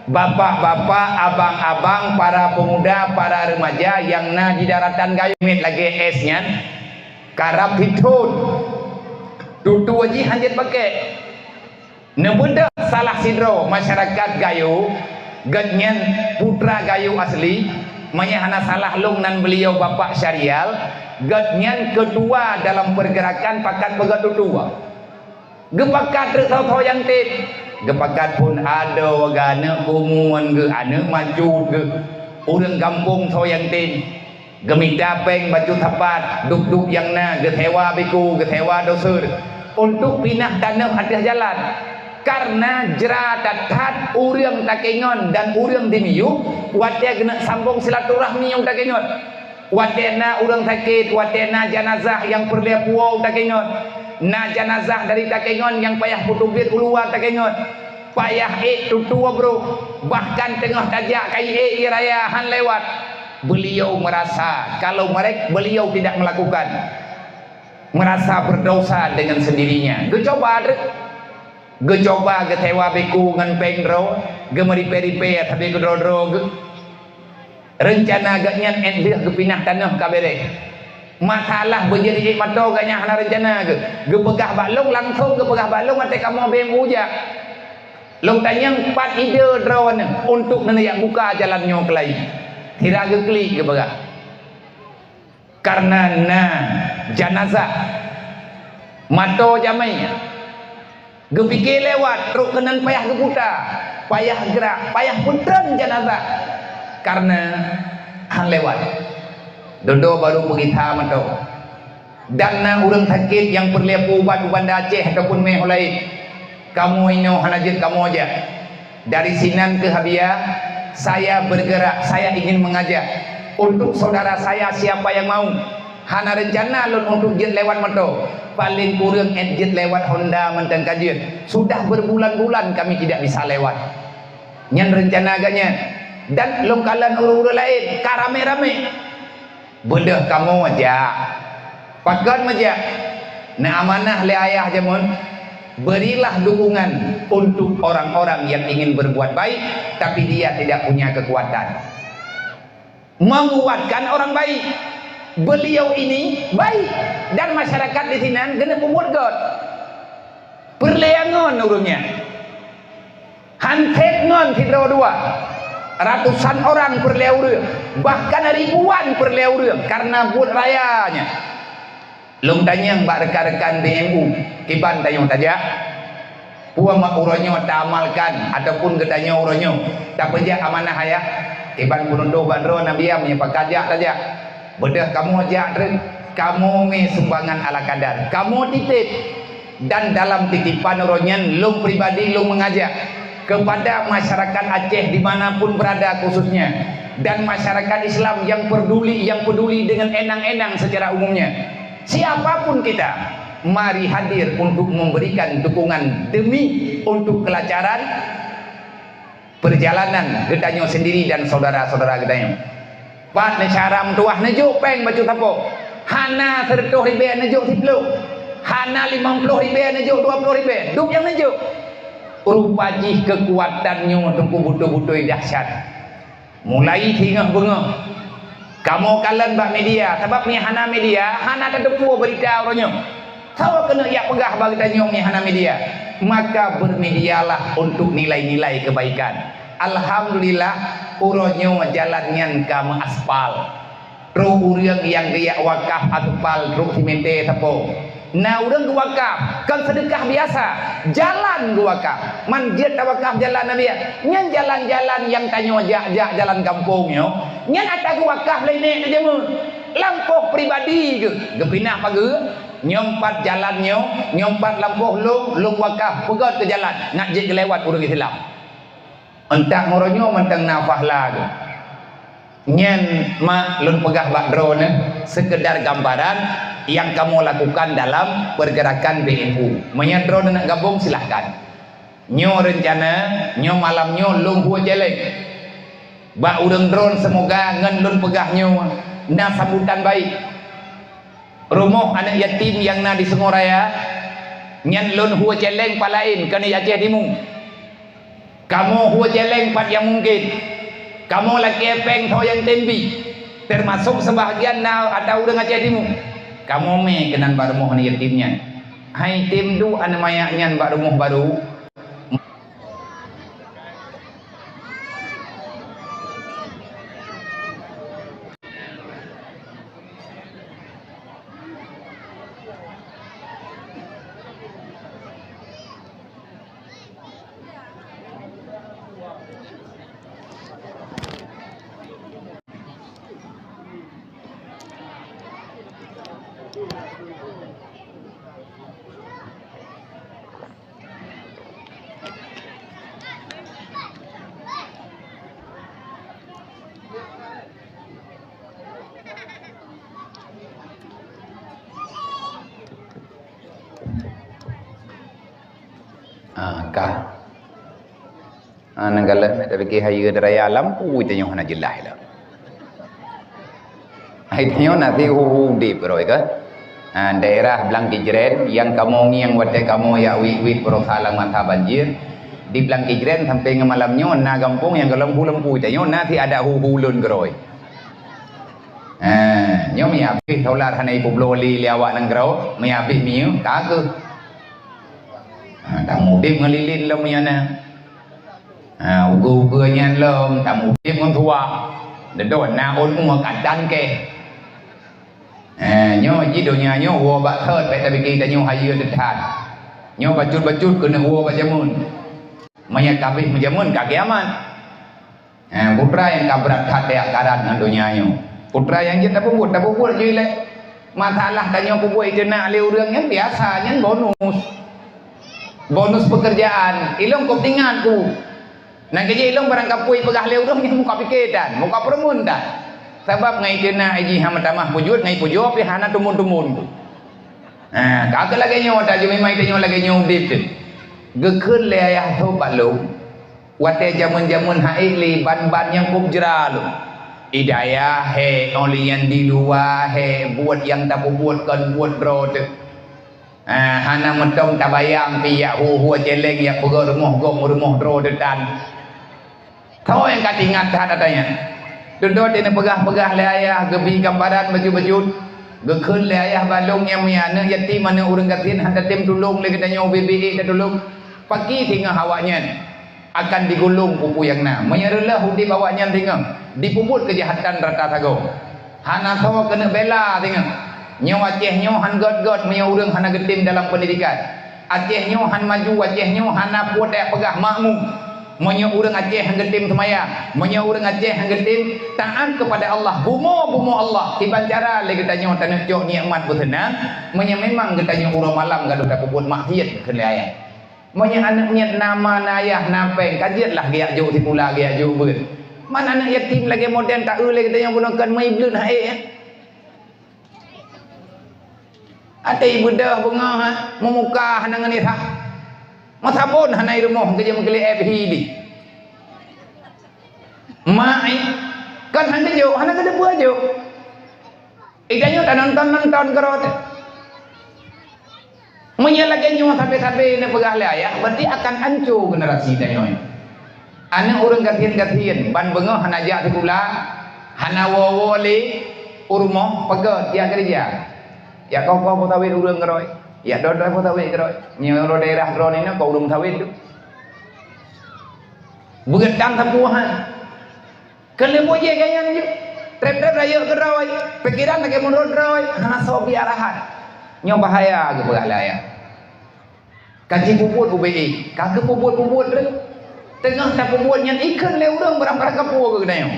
bapak-bapak, abang-abang, para pemuda, para remaja yang na di daratan gayo mit lagi esnya, karap hitun, tutu aji hanjit pakai. Nebenda salah sidro masyarakat gayo, ganyan putra gayo asli. Hana salah long nan beliau bapak syarial gatnyan kedua dalam pergerakan pakat pegat tua gepakat tertau yang tip gepakat pun ada wagana umuman ge ane maju ge orang kampung tau yang tip gemita peng baju tapat duk-duk yang na getewa biku getewa dosur untuk pindah tanah atas jalan. Karena jeratat hat urang takengon dan urang dimiyu wate kena sambung silaturahmi yang takengon watena urang sakit watena jenazah yang perlu puau takengon na jenazah dari takengon yang payah putubit keluar takengon payah tutua bro bahkan tengah tajak kai raya han lewat beliau merasa kalau mereka beliau tidak melakukan merasa berdosa dengan sendirinya. Gecoba getewa beku ngan pengro gemeri-peripe tapi gedrodro rencana agaknya endih gepinah tanah kabere masalah berjadi mato agaknya hana rencana gepegah baklong langsung gepegah baklong mate kamu BMU ja long tanyang 4 ide drawan untuk nenek buka jalannya ke lain tidak geklik gepegah karena na jenazah mato jamai gepikir lewat truk kenan payah geputa payah gerak payah puntran jenazah karena han lewat dodo baru pegita mato dan na urang sakit yang perlu ubat Banda Aceh ataupun meh lain kamu ino hanajit kamu aja dari Sinan ke Habia saya bergerak saya ingin mengajak untuk saudara saya siapa yang mau hana rencana lon untuk jet lewat motor paling kurang jet lewat Honda mantan kajian sudah berbulan-bulan kami tidak bisa lewat nyan rencana agaknya dan longkalan urut-urut lain karame-rame bedah kamu aja pakan aja na amanah le ayah jamun berilah dukungan untuk orang-orang yang ingin berbuat baik tapi dia tidak punya kekuatan menguatkan orang baik. Beliau ini baik dan masyarakat di sini kena membuat god perleangan urungnya hantek non hidro dua ratusan orang perleau bahkan ribuan perleau karena buat rayanya long tanya mbak rekan-rekan BMU kiban tanya saja puang mak uronyo tak amalkan ataupun ketanya uronyo tak pejak amanah ayah kiban bunundo bandro nabiam yang pakajak saja bedah kamu ajak kamu me sumbangan ala kadar kamu titip dan dalam titipan uronyan long pribadi long mengajak kepada masyarakat Aceh dimanapun berada khususnya dan masyarakat Islam yang peduli dengan enang-enang secara umumnya siapapun kita mari hadir untuk memberikan dukungan demi untuk kelancaran perjalanan gedanyo sendiri dan saudara-saudara gedanyo. Pat ne cara mentuah nejuk peng baju tapo. Hana 100 ribu nejuk 10. Hana 50 ribu nejuk 20 ribu. Duk yang nejuk. Rupaji kekuatannya tunggu butuh-butuh dahsyat. Mulai tinggal bengah. Kamu kalian bak media, sebab ni hana media, hana terdepu berita orangnya. Tahu kena yak pegah bagi tanya ni hana media. Maka bermedialah untuk nilai-nilai kebaikan. Alhamdulillah, orangnya jalannya kamu aspal. Terus orang yang dia wakaf aspal terus simente tapo. Nah orang wakaf kan sedekah biasa, jalan wakaf. Man dia wakaf jalan Nabi. Nyan jalan-jalan yang tanya jak jalan kampungnya. Nyan atas wakaf lain aja mu. Lampuh pribadi ke? Gepinah pagi, nyompat jalannya, nyompat lampuh long wakaf, pegat ke jalan, nak je lewat orang Islam. Entah moronyo mentang nafah lagu. Nyen mak lun pegah bak drone sekedar gambaran yang kamu lakukan dalam pergerakan BNU. Menyen drone nak gabung silahkan. Nyo rencana, nyo malamnyo lung hua jelek. Bak urang drone semoga ngen lun pegahnya na sambutan baik. Rumah anak yatim yang na di Sengoraya nyen lun hua jeleng palain kena Aceh Timur. Kamu hua jeleng pat yang mungkin. Kamu lagi epeng tau yang tembi. Termasuk sebahagian na ada urang Aceh Timur. Kamu me kenan bar rumah ni yatimnya. Hai tim du an mayaknya bar rumah baru. Nanggalan ada fikir hari raya lampu itu yang nak jelas lah. Akhirnya nanti di peroi ke daerah Blangkijren yang kamu yang wate kamu ya wit perosalang mata banjir di Blangkijren sampai ke malamnya na kampung yang lembu itu nanti ada hulun geroi. Nyom ya pi taular hanai publoli liawak nang grau miapi miu kaku. Tamu dim ngelilin lo miana. Ugu nyan lom tamu dim ngon tua. Dedon na on umur kadan ke. Nyo jidonya nyo wo bak thot pe tabiki ta nyo hayu detat. Nyo bacut kena wo bak jamun. Maya kabeh menjamun kagiaman. Putra yang kabrat kat dia karat ngan dunia nyo. Putra yang kita puput je le. Masalah tanya puput itu nak le urang yang biasa yang bonus pekerjaan. Ilong kau tinggal ku. Nak kerja ilong barang kapui pegah le urang yang muka pikir dan muka permun dah. Sebab ngai kena aji hamatamah pujud ngai pujud pi hana tumun-tumun. Kagak lagi nyo ta jumi mai tanyo lagi nyo dip tu. Gekeun le ayah tu balu. Wate jamun-jamun haili ban-ban yang kubjra lu. Hidayah he only yang di luar he buat yang tak buat kan buat bro tu. Hana mentong tabayang pi ya hu jeleng ya pegor rumah bro detan. Tahu yang kat ingat katanya. Duduk ini pegah-pegah le ayah gebi gambaran baju-baju. Gekeun le ayah balung yang miana yatim mana urang gatin handa tim tulung le katanya BBI dah tulung. Pagi tinggal awaknya akan digulung pupu yang na. Menyerelah hudi awaknya tinggal dipuput kejahatan rata tago. Hana tahu kena bela tinggal. Nyo Aceh nyo han god punya urang hana getim dalam pendidikan. Aceh nyo han maju, Aceh nyo hana puat pegah makmum. Menyo urang Aceh han getim semaya, menyo urang Aceh han getim taat kepada Allah. Bumo Allah. Tiban cara le getanyo tanah cok nikmat bertenang. Menyo memang getanyo urang malam gaduh dak puput maksiat kena ayat. Menyo anak niat nama nayah napeng kajiatlah giak jo timula giak jo ber. Mana anak yatim lagi modern tak lagi getanyo gunakan mai blut hae. Ati budak bunga ha, memuka hanangan ni tah. Masa pun hanai rumah kerja mengkeli FHD. Mai kan hang kerja, hang ada buat je. Ikannya tak nonton kerot. Menyalakan nyawa sampai-sampai nak pegah ayah, berarti akan hancur generasi tanya. Anak orang gatian-gatian, ban bengah hana ajak sekolah, hana wawole urmoh pegat dia kerja. Ya kau tawid urang keroi. Ya dodoi tawid keroi. Nyo daerah drone ini kau urung tawid tu. Begetang tapuhan. Kelemu je kaya ni. Trep-trep raya keroi. Pikiran nak mundur keroi, hana sobi arahan. Nyo bahaya ke beralaya. Kaji puput UBI, kagak puput-puput tu. Tengah tak puput yang ikan le urang berang-berang kapur ke kena.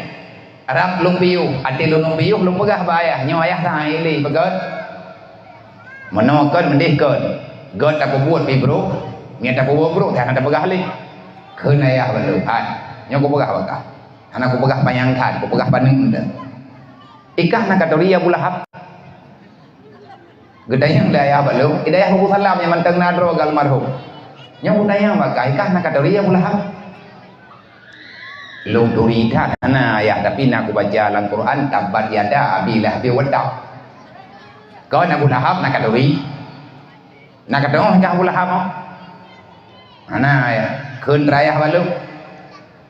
Arab lung piu, ati lung piu lung pegah bahaya. Nyo ayah dah ili pegat. Menokan mendihkan. God tak puput pi bro. Nyo tak puput bro, tak ada pegah li. Keun ayah balu. Nyo ko pegah bakah. Anak ko pegah panyangkan, ko pegah paneng dah. Ikah nak katoria bulahap. Gedayang daya balu, idayah Abu Salam yang manteng nadro gal marhum. Yang udayang bagai kah nak katoria bulahap. Lu duri tak na ayah tapi nak baca dalam Quran tabat yada abilah bi wadab. Kau nak bulahap nak katori. Nak katoh cah bulahap. Ana ayah keun rayah balu.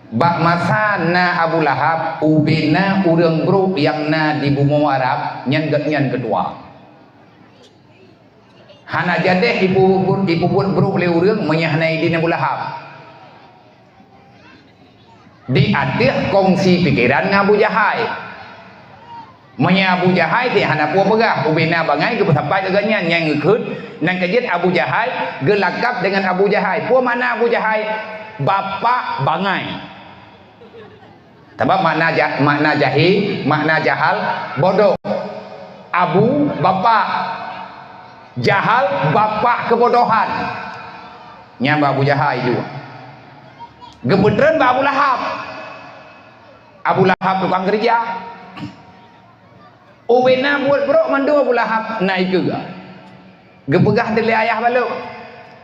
Bak masa na Abu Lahab ubina urang bro yang na di bumi Arab nyan kedua. Hana jadeh ibu bro le urang menyahnai di Abu Lahab. Di adik kongsi pikiran dengan Abu Jahal. Menya Abu Jahal ti hana puas pegah ubina bangai ke sampai agaknya yang ngekut nang kejit Abu Jahal gelakap dengan Abu Jahal. Puas mana Abu Jahal? Bapa bangai. Sebab makna jahil, makna jahal bodoh. Abu bapa, jahal bapa kebodohan. Nyamba Abu Jahal itu. Gebeneran Abu Lahab. Abu Lahab tukang kerja. Ubena buat bro mandu Abu Lahab naik juga. Gepegah tele ayah balu.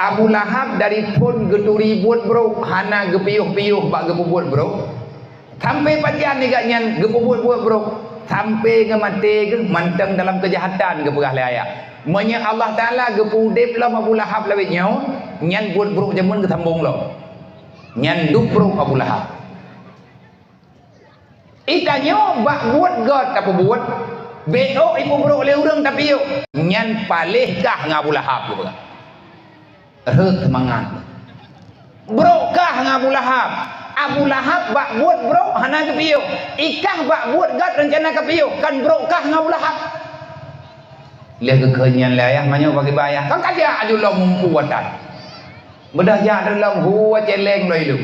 Abu Lahab dari pun geduri buat bro, hana gepiyuh-piyuh bak gebuat bro. Sampai pajan ni gaknya gebuat bro. Sampai ke mati ke manteng dalam kejahatan gepegah le ayah. Menya Allah Taala gepudep lah Abu Lahab lawit nyau, nyan buat bro jamun ke sambung lo. Nyan dup bro Abu Lahab. Ikannya bak buat god apa buat? Beo ibu bro le urang tapi yo nyan palih kah dengan Abu Lahab ke bang. Rek semangat. Bro kah dengan Abu Lahab. Abu Lahab bak buat bro hana ke piyo. Ikah bak buat god rencana ke piyo. Kan bro kah dengan Abu Lahab. Lihat kekenyan lah ya, mana bagi bayar. Kan kaja aju lo membuatan. Bedah ja dalam huwa celeng lo itu.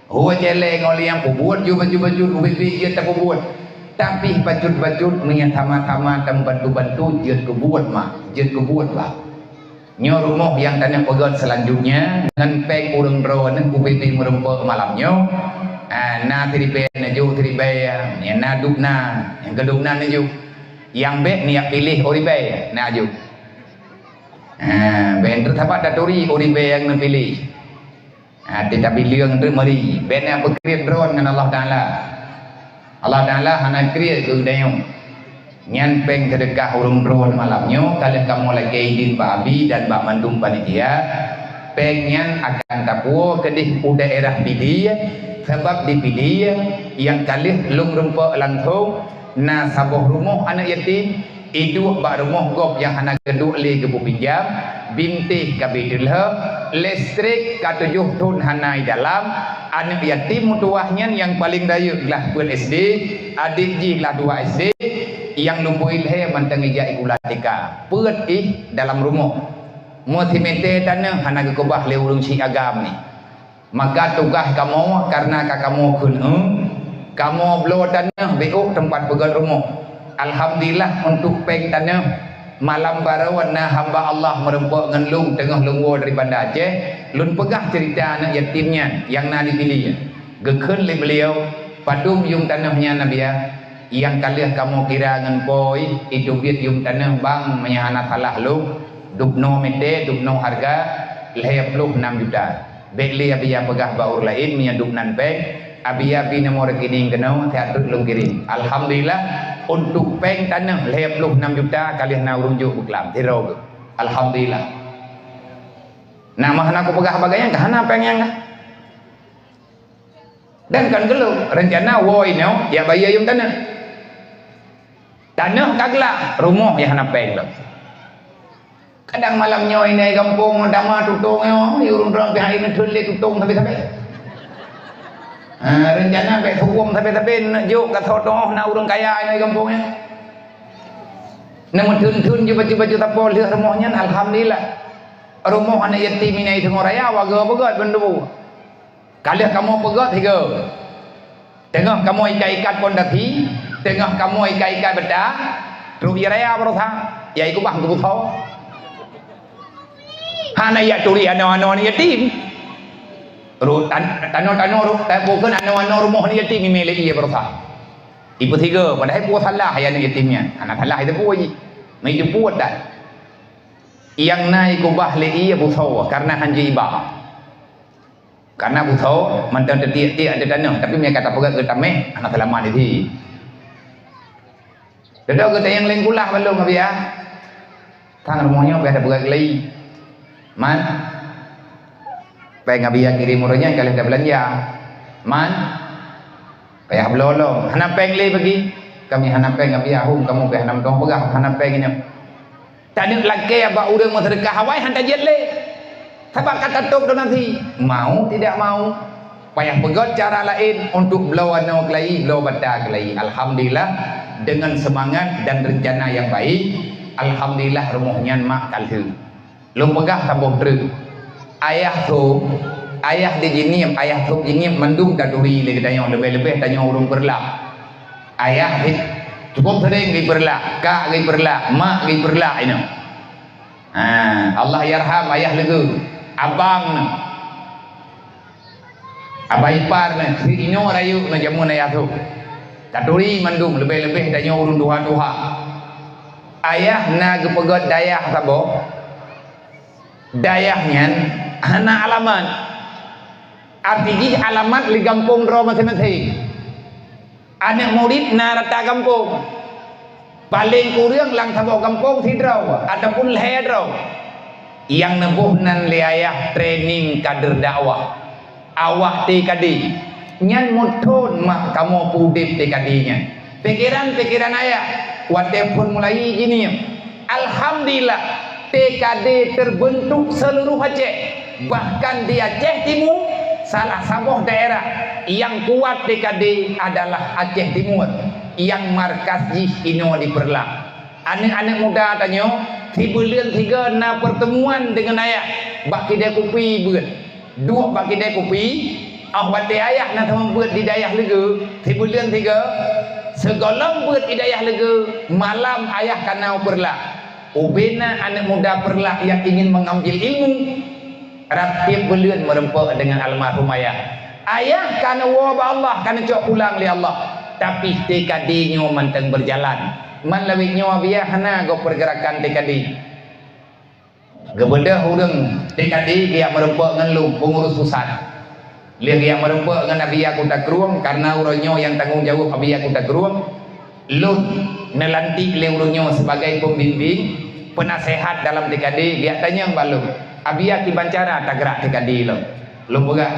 Huwa celeng oleh yang buat baju ubi dia tak buat. Tapi baju menyatama-tama dan bantu-bantu jet kebuat mak, jet kebuat lah. Nyo rumah yang tanya pegat selanjutnya dengan peng urang drone ubi merempok malamnya. Na tribe na ju tribe yang na dupna, yang kedupna na ju. Yang be niat pilih oribe na ju. Ben tu tapak daturi oribe yang na pilih. Tidak biliang tu mari. Ben yang berkreat drone dengan Allah Taala. Allah Taala hana kriat ke dayung. Nyan peng sedekah urung drone malamnya kalau kamu lagi izin Pak Abi dan Pak Mandum panitia pengen akan tapu ke di daerah pilih sebab dipilih yang kali lung rumpuk langsung na sabuh rumah anak yatim itu bak rumah gop yang anak geduk le gebu pinjam bintih kabidilha listrik ka 7 tun hanai dalam anak yatim mutuahnya yang paling daya lah pun SD adik ji lah 2 SD yang lumpuil he manteng ija ikulatika peut dalam rumah motimente tanah hana gekobah le urung si agam ni maka tugas kamu karena kamu kun kamu blow tanah beuk tempat pegat rumah. Alhamdulillah untuk peng tanah malam barawan na hamba Allah merempok dengan lung tengah lungwo dari Banda Aceh lun pegah cerita anak yatimnya yang na dipilih gekeun le beliau padum yung tanahnya nabiya yang kalian kamu kira ngan poi itu biat yung tanah bang menyahana salah lu dubno mete dubno harga 56 juta beli abia pegah baur lain punya dubnan peng abia bina mau rekening kenau teatur lu kirim alhamdulillah untuk peng tanah 56 juta kalian nak runjuk buklam tirau alhamdulillah nah mahana aku pegah bagainya kahana peng yang dan kan gelu rencana woi no ya bayar yung tanah kagak rumah yang hana peng lo kadang malam nyoy ini kampung dama tutung yo urung orang pihak ini tulis tutung tapi rencana pe hukum tapi juk kat hotoh na urung kaya ini kampungnya namun tun baju tapol di rumahnya alhamdulillah rumah anak yatim ini tengok raya waga pegat bendu kalian kamu pegat tiga tengah kamu ikat pondati tengah kamu ikat beda rugi raya berapa ya iku bang tu tahu hana ya turi ano ni yatim ru tano ru tapi bukan ano rumah ni yatim milik ia berapa ibu tiga padahal ibu salah ya ni yatimnya anak salah itu puji mai itu puat dah yang naik kubah le ia tahu karena hanji ibah karena tahu mantan tiak ada tanah tapi mereka kata pegat ke tameh anak selamat itu Kedua kita yang lain kulah belum ya. Tang rumahnya biasa buka kelai. Man. Peng abia kirim orangnya kalian dah belanja. Man. Payah belolong. Hana peng le bagi. Kami hana peng abia hum kamu payah nam dong pegah hana peng ini. Tadi lagi abah urang mau sedekah hawai hantar jet le. Sebab kata tok nanti mau tidak mau. Payah pegot cara lain untuk belau ano kelai, belau bata kelai. Alhamdulillah dengan semangat dan rencana yang baik, alhamdulillah rumahnya mak kalhu. Lu pegah tambah terus. Ayah di jinim, ayah tu jinim mendung kaduri le tanya lebih-lebih tanya urung berlak. Ayah cukup sering gi berlak, kak gi berlak, mak gi berlak ini. Allah yarham ayah legu, abang abah ipar ni, si ino rayu na jamu na yatu. Kaduri mandung lebih-lebih tanya urung duha-duha. Ayah na gepegot dayah sabo. Dayahnya hana alamat. Artinya alamat di kampung ro masing-masing. Anak murid na rata kampung. Paling kurang lang sabo kampung sidraw ataupun lehedraw. Yang nebuh nan li ayah training kader dakwah. Awah TKD nyan mutun mak kamu pudip TKD-nya pikiran ayah walaupun mulai gini alhamdulillah TKD terbentuk seluruh Aceh bahkan di Aceh Timur salah satu daerah yang kuat TKD adalah Aceh Timur yang markas Ino di Perlah. Anak-anak muda tanya 3 bulan 3 na pertemuan dengan ayah bak kedai kopi buat dua bagi dia kopi awak ayah nak buat di dayah lega 3 bulan 3 segolong buat di dayah lega malam ayah kanau perlah ubena anak muda perlah yang ingin mengambil ilmu ratib bulan merempak dengan almarhum ayah kana wabah Allah kana cok pulang li Allah tapi TKD-nya manteng berjalan man lawitnya biar hana go pergerakan TKD kepada orang TKD dia merempak dengan lu pengurus pusat dia merempak dengan Abi aku tak keruang karena orangnya yang tanggung jawab Abi aku tak keruang lu nelantik le orangnya sebagai pembimbing penasehat dalam TKD dia tanya balu Abi aku bancara tak gerak TKD lu pegah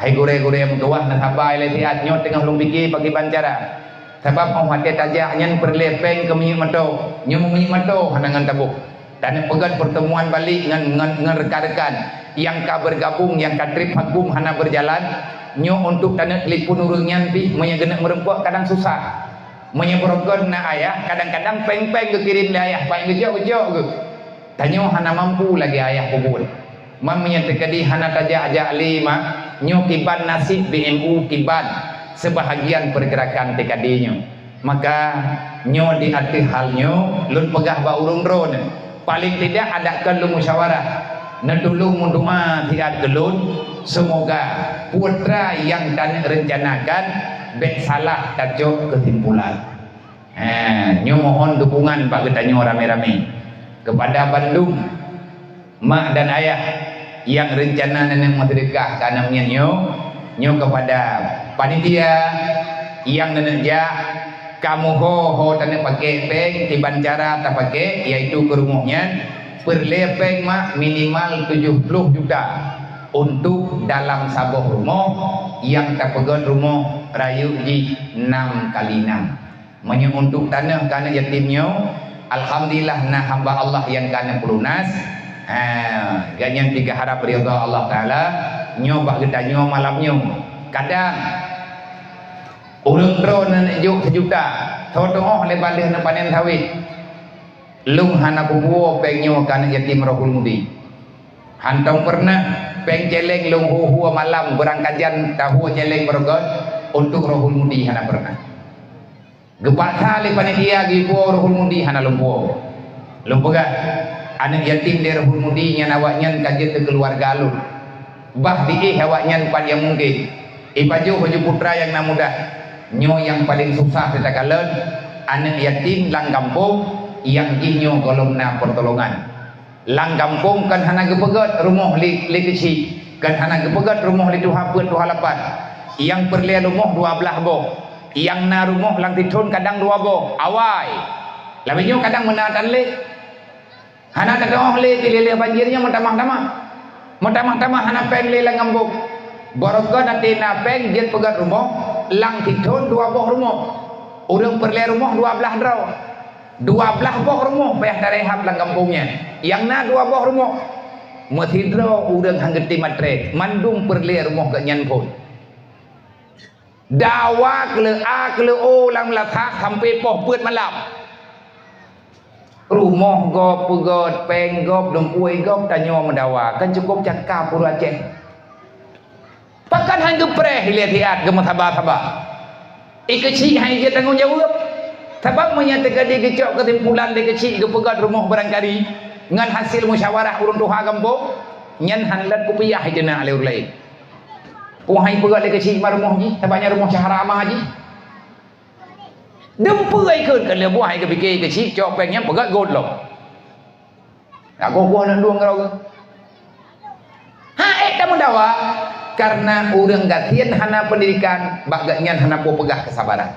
hai gore-gore mengkawah nak habai le tiatnya tengah lu fikir bagi bancara sebab orang hati tajaknya perlepeng ke minyak mato nyu minyak mato hanangan tabuk dan pegat pertemuan balik dengan rekan-rekan yang ka bergabung yang ka trip hakum hana berjalan nyo untuk tanah telefon urungnya pi menyegena merempak kadang susah menyeberokon na ayah kadang-kadang peng-peng ke kirim le ayah paling gejok-gejok ke tanyo hana mampu lagi ayah kubur man menyetekadi hana tajak-ajak lima nyo kiban nasib BMU kiban sebahagian pergerakan TKD-nya maka nyo di hati halnya lun pegah ba urung ron paling tidak adakan lu musyawarah netulung mendoa tiad gelun semoga putra yang dan rencanakan bet salah tajuk kesimpulan. Nyo mohon dukungan Pak Getanyo rame-rame kepada Bandung, mak dan ayah yang rencana nenek sedekah karena nyo kepada panitia yang nenek kamu ho tanah pakai peng tiban cara tak pakai, yaitu ke rumahnya perlepeng mak minimal 70 juta untuk dalam sabuh rumah yang tak pegon rumah rayu di 6 kali 6 menye untuk tanah karena yatimnya. Alhamdulillah nah hamba Allah yang karena pelunas ganyan tiga harap ridha Allah Ta'ala nyo bak gedanyo malamnya kadang urang tro nak juk sejuta totong le balih na panen sawit lung hana kubuo pengnyo kana yatim Rohul Mudi hantong pernah peng celeng lung huwa malam berangkajan tahu celeng bergot untuk Rohul Mudi hana pernah gepak tali panitia gipo Rohul Mudi hana lumpuo lumpugah anak yatim di Rohul Mudi nya awaknya kajet keluarga lu bah di awaknya pan yang mungkin baju putra yang nak mudah nyo yang paling susah kita kalen anak yatim lang kampung yang nyo golongna pertolongan lang kampung kan hana gepegat rumah li kecil kan hana gepegat rumah li tuha put tuha lapan yang perlia rumah 12 boh yang na rumah lang titun kadang 2 boh awai labi nyo kadang menatan le hana tak le lele banjirnya mentamah hana peng le lang kampung borokon nanti napeng jet pegat rumah lang titun 2 boh rumah urang perle rumah 12 draw 12 boh rumah payah darehab lang kampungnya yang na 2 boh rumah metidro urang hanggeti matre mandung perle rumah ke nyan pun dawa kele a kele o lang latak sampai poh put malam rumah gop pegot peng gop dongkuai gop tanyo mendawa kan cukup cakap pura Aceh pakan hang gepreh lihat gemet sabah kecil hang dia tanggung jawab sebab menyatakan dia gecok kesimpulan dia kecil ke pegat rumah barangkali dengan hasil musyawarah urun tuha kampung nyan hanlat kupiah jena ale ulai wahai pegat dia kecil rumah ji sebabnya rumah syahara amah ji dempai ke le buah ke fikir kecil cok pengnya pegat god lo aku nak duang kau tak mendawa karena urang gatian hana pendidikan bagaknya hana po pegah kesabaran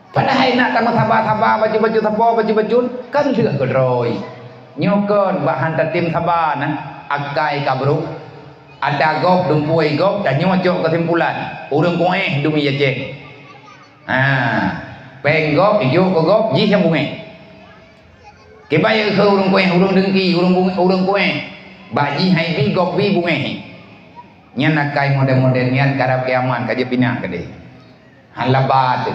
padahal nak tamat sabar baju tapo baju kan juga gedroi nyokon bahan tatim sabar nah akai kabruk ada gop dumpuai gop dan nyocok kesimpulan urang koeh dumi jecek penggop ijo gop ji yang bunge kebaya ke urang koeh urang dengki urang koeh baji hai bi gop bi bunge nya nakai model-model nian karab kiaman kaje pinah kade halabat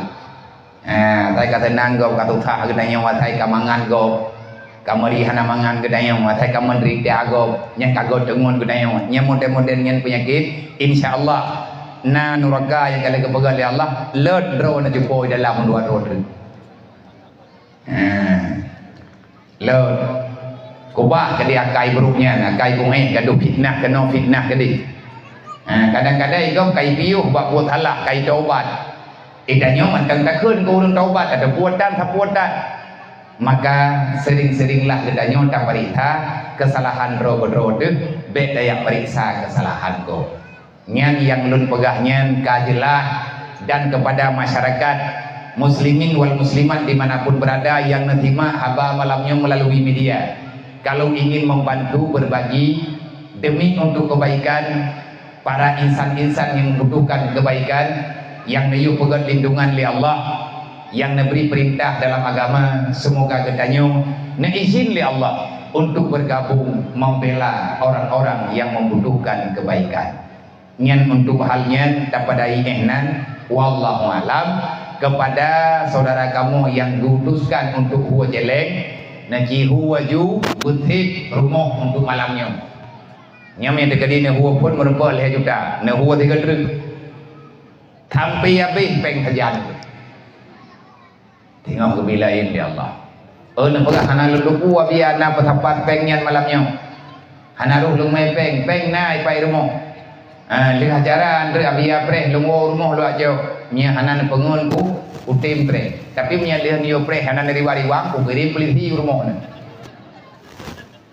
tai kata nanggop kata utha gedanya watai kamangan gop kamari hana mangan gedanya watai kamandri dia gop nya kagot dengon gedanya nya model-model nian penyakit insyaallah na nuraga yang kali kepegal ya Allah let draw na jumpo dalam dua road let kubah kadi akai buruknya akai bungai gaduh fitnah kena fitnah kadi kadang-kadang kau kai piuh bak buat halah kai taubat idanya mantang takun kau urang taubat ada puatan sapuatan maka sering-seringlah gedanya tak periksa kesalahan rogo tu bet daya periksa kesalahan kau nyan yang lun pegahnya kajelah dan kepada masyarakat muslimin wal muslimat dimanapun berada yang nerima haba malamnya melalui media kalau ingin membantu berbagi demi untuk kebaikan para insan-insan yang membutuhkan kebaikan yang nayu pegat lindungan oleh Allah yang diberi perintah dalam agama semoga gedanyo na izin oleh Allah untuk bergabung membela orang-orang yang membutuhkan kebaikan nyan untuk halnya dapadai ihnan wallahu alam kepada saudara kamu yang diutuskan untuk huwa jelek naji huwa ju buthik rumah untuk malamnya nyam yang dekat ini huwa pun merupakan lihat juta na huwa 3 triliun sampai habis peng hajan tengok kebilain dia Allah nak pegah hana luku biar na petapat pengnya malamnya hana ruh lumai peng naik pai rumah lihat jaran tu biar preh lungo rumah lu aja nya hanan pengun ku utim pre tapi nya dia nio pre hanan riwang ku kirim peliti rumah ni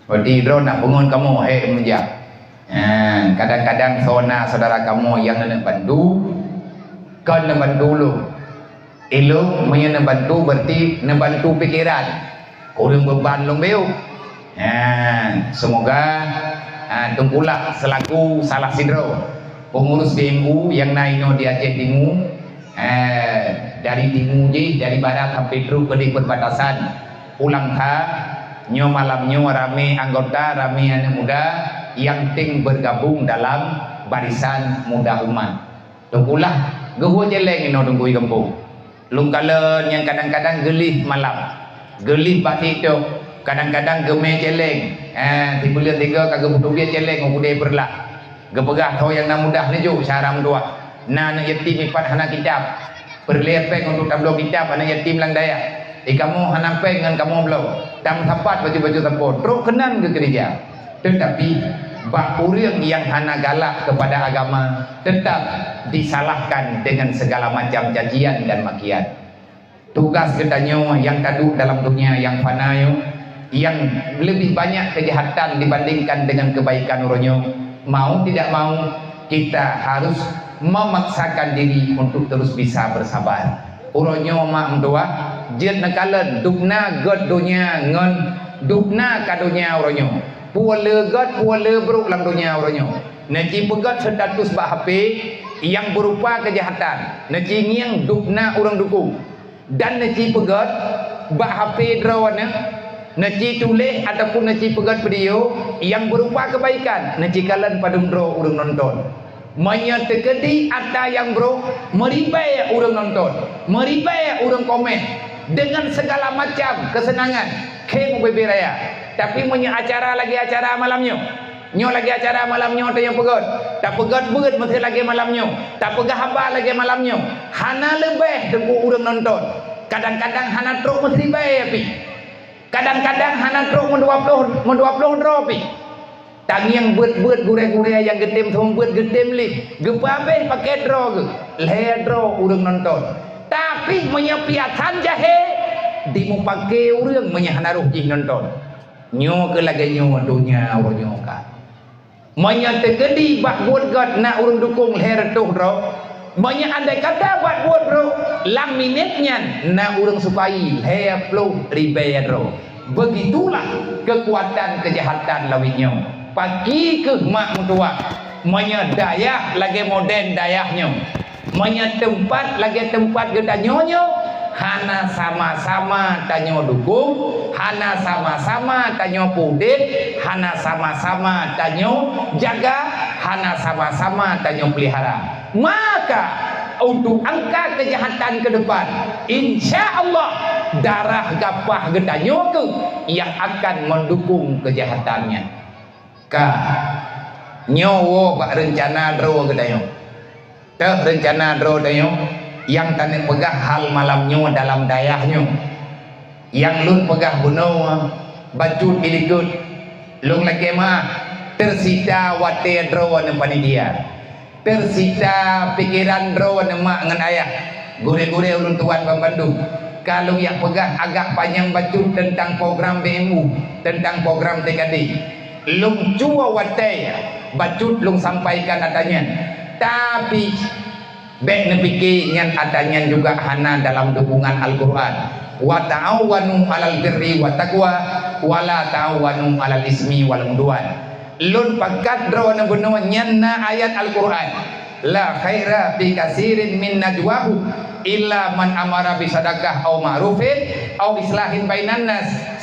berarti drone nak pengun kamu menjak kadang-kadang saudara kamu yang nak bantu kan nak bantu lu elok nak bantu berarti nak bantu pikiran kurang beban long beu semoga tengkulak selaku salah sidro pengurus BMU yang naino di Aceh Timur dari Timur dari barat sampai terus ke perbatasan ulang nyo malam nyo rame anggota rame anak muda yang ting bergabung dalam barisan muda umat tengkulah gehu jeleng ino tunggu kampung lungkalen yang kadang-kadang gelih malam gelih batik tu kadang-kadang gemeh jeleng di bulan 3 kagak butuh dia jeleng ngudai berlak gepegah tau yang nak mudah ni juk syaram dua nak yatim ipat hana kitab berlepeng untuk tablo kitab anak yatim lang daya kamu hana peng dengan kamu belum tam tepat baju-baju tempur teruk kenan ke gereja tetapi bak urang yang hana galak kepada agama tetap disalahkan dengan segala macam cacian dan makian tugas ketanyo yang kaduk dalam dunia yang fana yang lebih banyak kejahatan dibandingkan dengan kebaikan uronyo mau tidak mau kita harus memaksakan diri untuk terus bisa bersabar uronyo mak mdua jet nakalan dukna god dunia ngon dukna kadunya uronyo puale god puale beruk lang dunia uronyo naji pegat status bak HP yang berupa kejahatan naji ngiang dukna urang dukung dan naji pegat bak HP drawana naci tulis ataupun naci pegat video yang berupa kebaikan naci kalan padung dro urang nonton manya tekedi ada yang bro meribai urang nonton meribai urang komen dengan segala macam kesenangan ke mobil raya tapi punya acara lagi acara malamnya nyo lagi acara malamnya ada yang pegat tak pegat berat masih lagi malamnya tak pegah haba lagi malamnya hana lebih tengku urang nonton kadang-kadang hana truk mesti baik api kadang-kadang hana truk menduaploh dropi tang yang buat gure-gure yang getem thong buat getem li gepabe pakai dro ke le dro urang nonton tapi menyepiatan jahe dimu pakai urang menyahanaruh jih nonton nyo ke lagi nyo dunia urang ka menyetegedi bak buat god nak urang dukung le retuh dro banyak andai kata buat bro lang minitnya na urang supai he flow ribedro begitulah kekuatan kejahatan lawitnya pagi ke mak mutua menyedayah lagi moden dayahnya menyetempat lagi tempat gedanyonyo hana sama-sama tanyo dukung hana sama-sama tanyo pudit hana sama-sama tanyo jaga hana sama-sama tanyo pelihara maka untuk angka kejahatan ke depan insya Allah darah gapah gedanyo ke yang akan mendukung kejahatannya nyowo bak rencana dro gedanyo tak rencana dro gedanyo yang tanah pegah hal malamnya dalam dayahnya yang lun pegah bunuh bacut ilikut lung lagi mah tersita wate dro panitia tersita pikiran dro mak ngan ayah gure-gure ulun tuan Bandung kalau yang pegang agak panjang bacut tentang program BMU tentang program TKD lung cua watai bacut lung sampaikan adanya tapi bek nepiki nyan adanya juga hana dalam dukungan Al-Quran wa ta'awanu alal birri wa taqwa wa la ta'awanu alal ismi wal udwan lun pakat drawana benua nyanna ayat Al-Quran la khaira fi kasirin min najwahu illa man amara bi sadaqah au ma'rufin au islahin bainan nas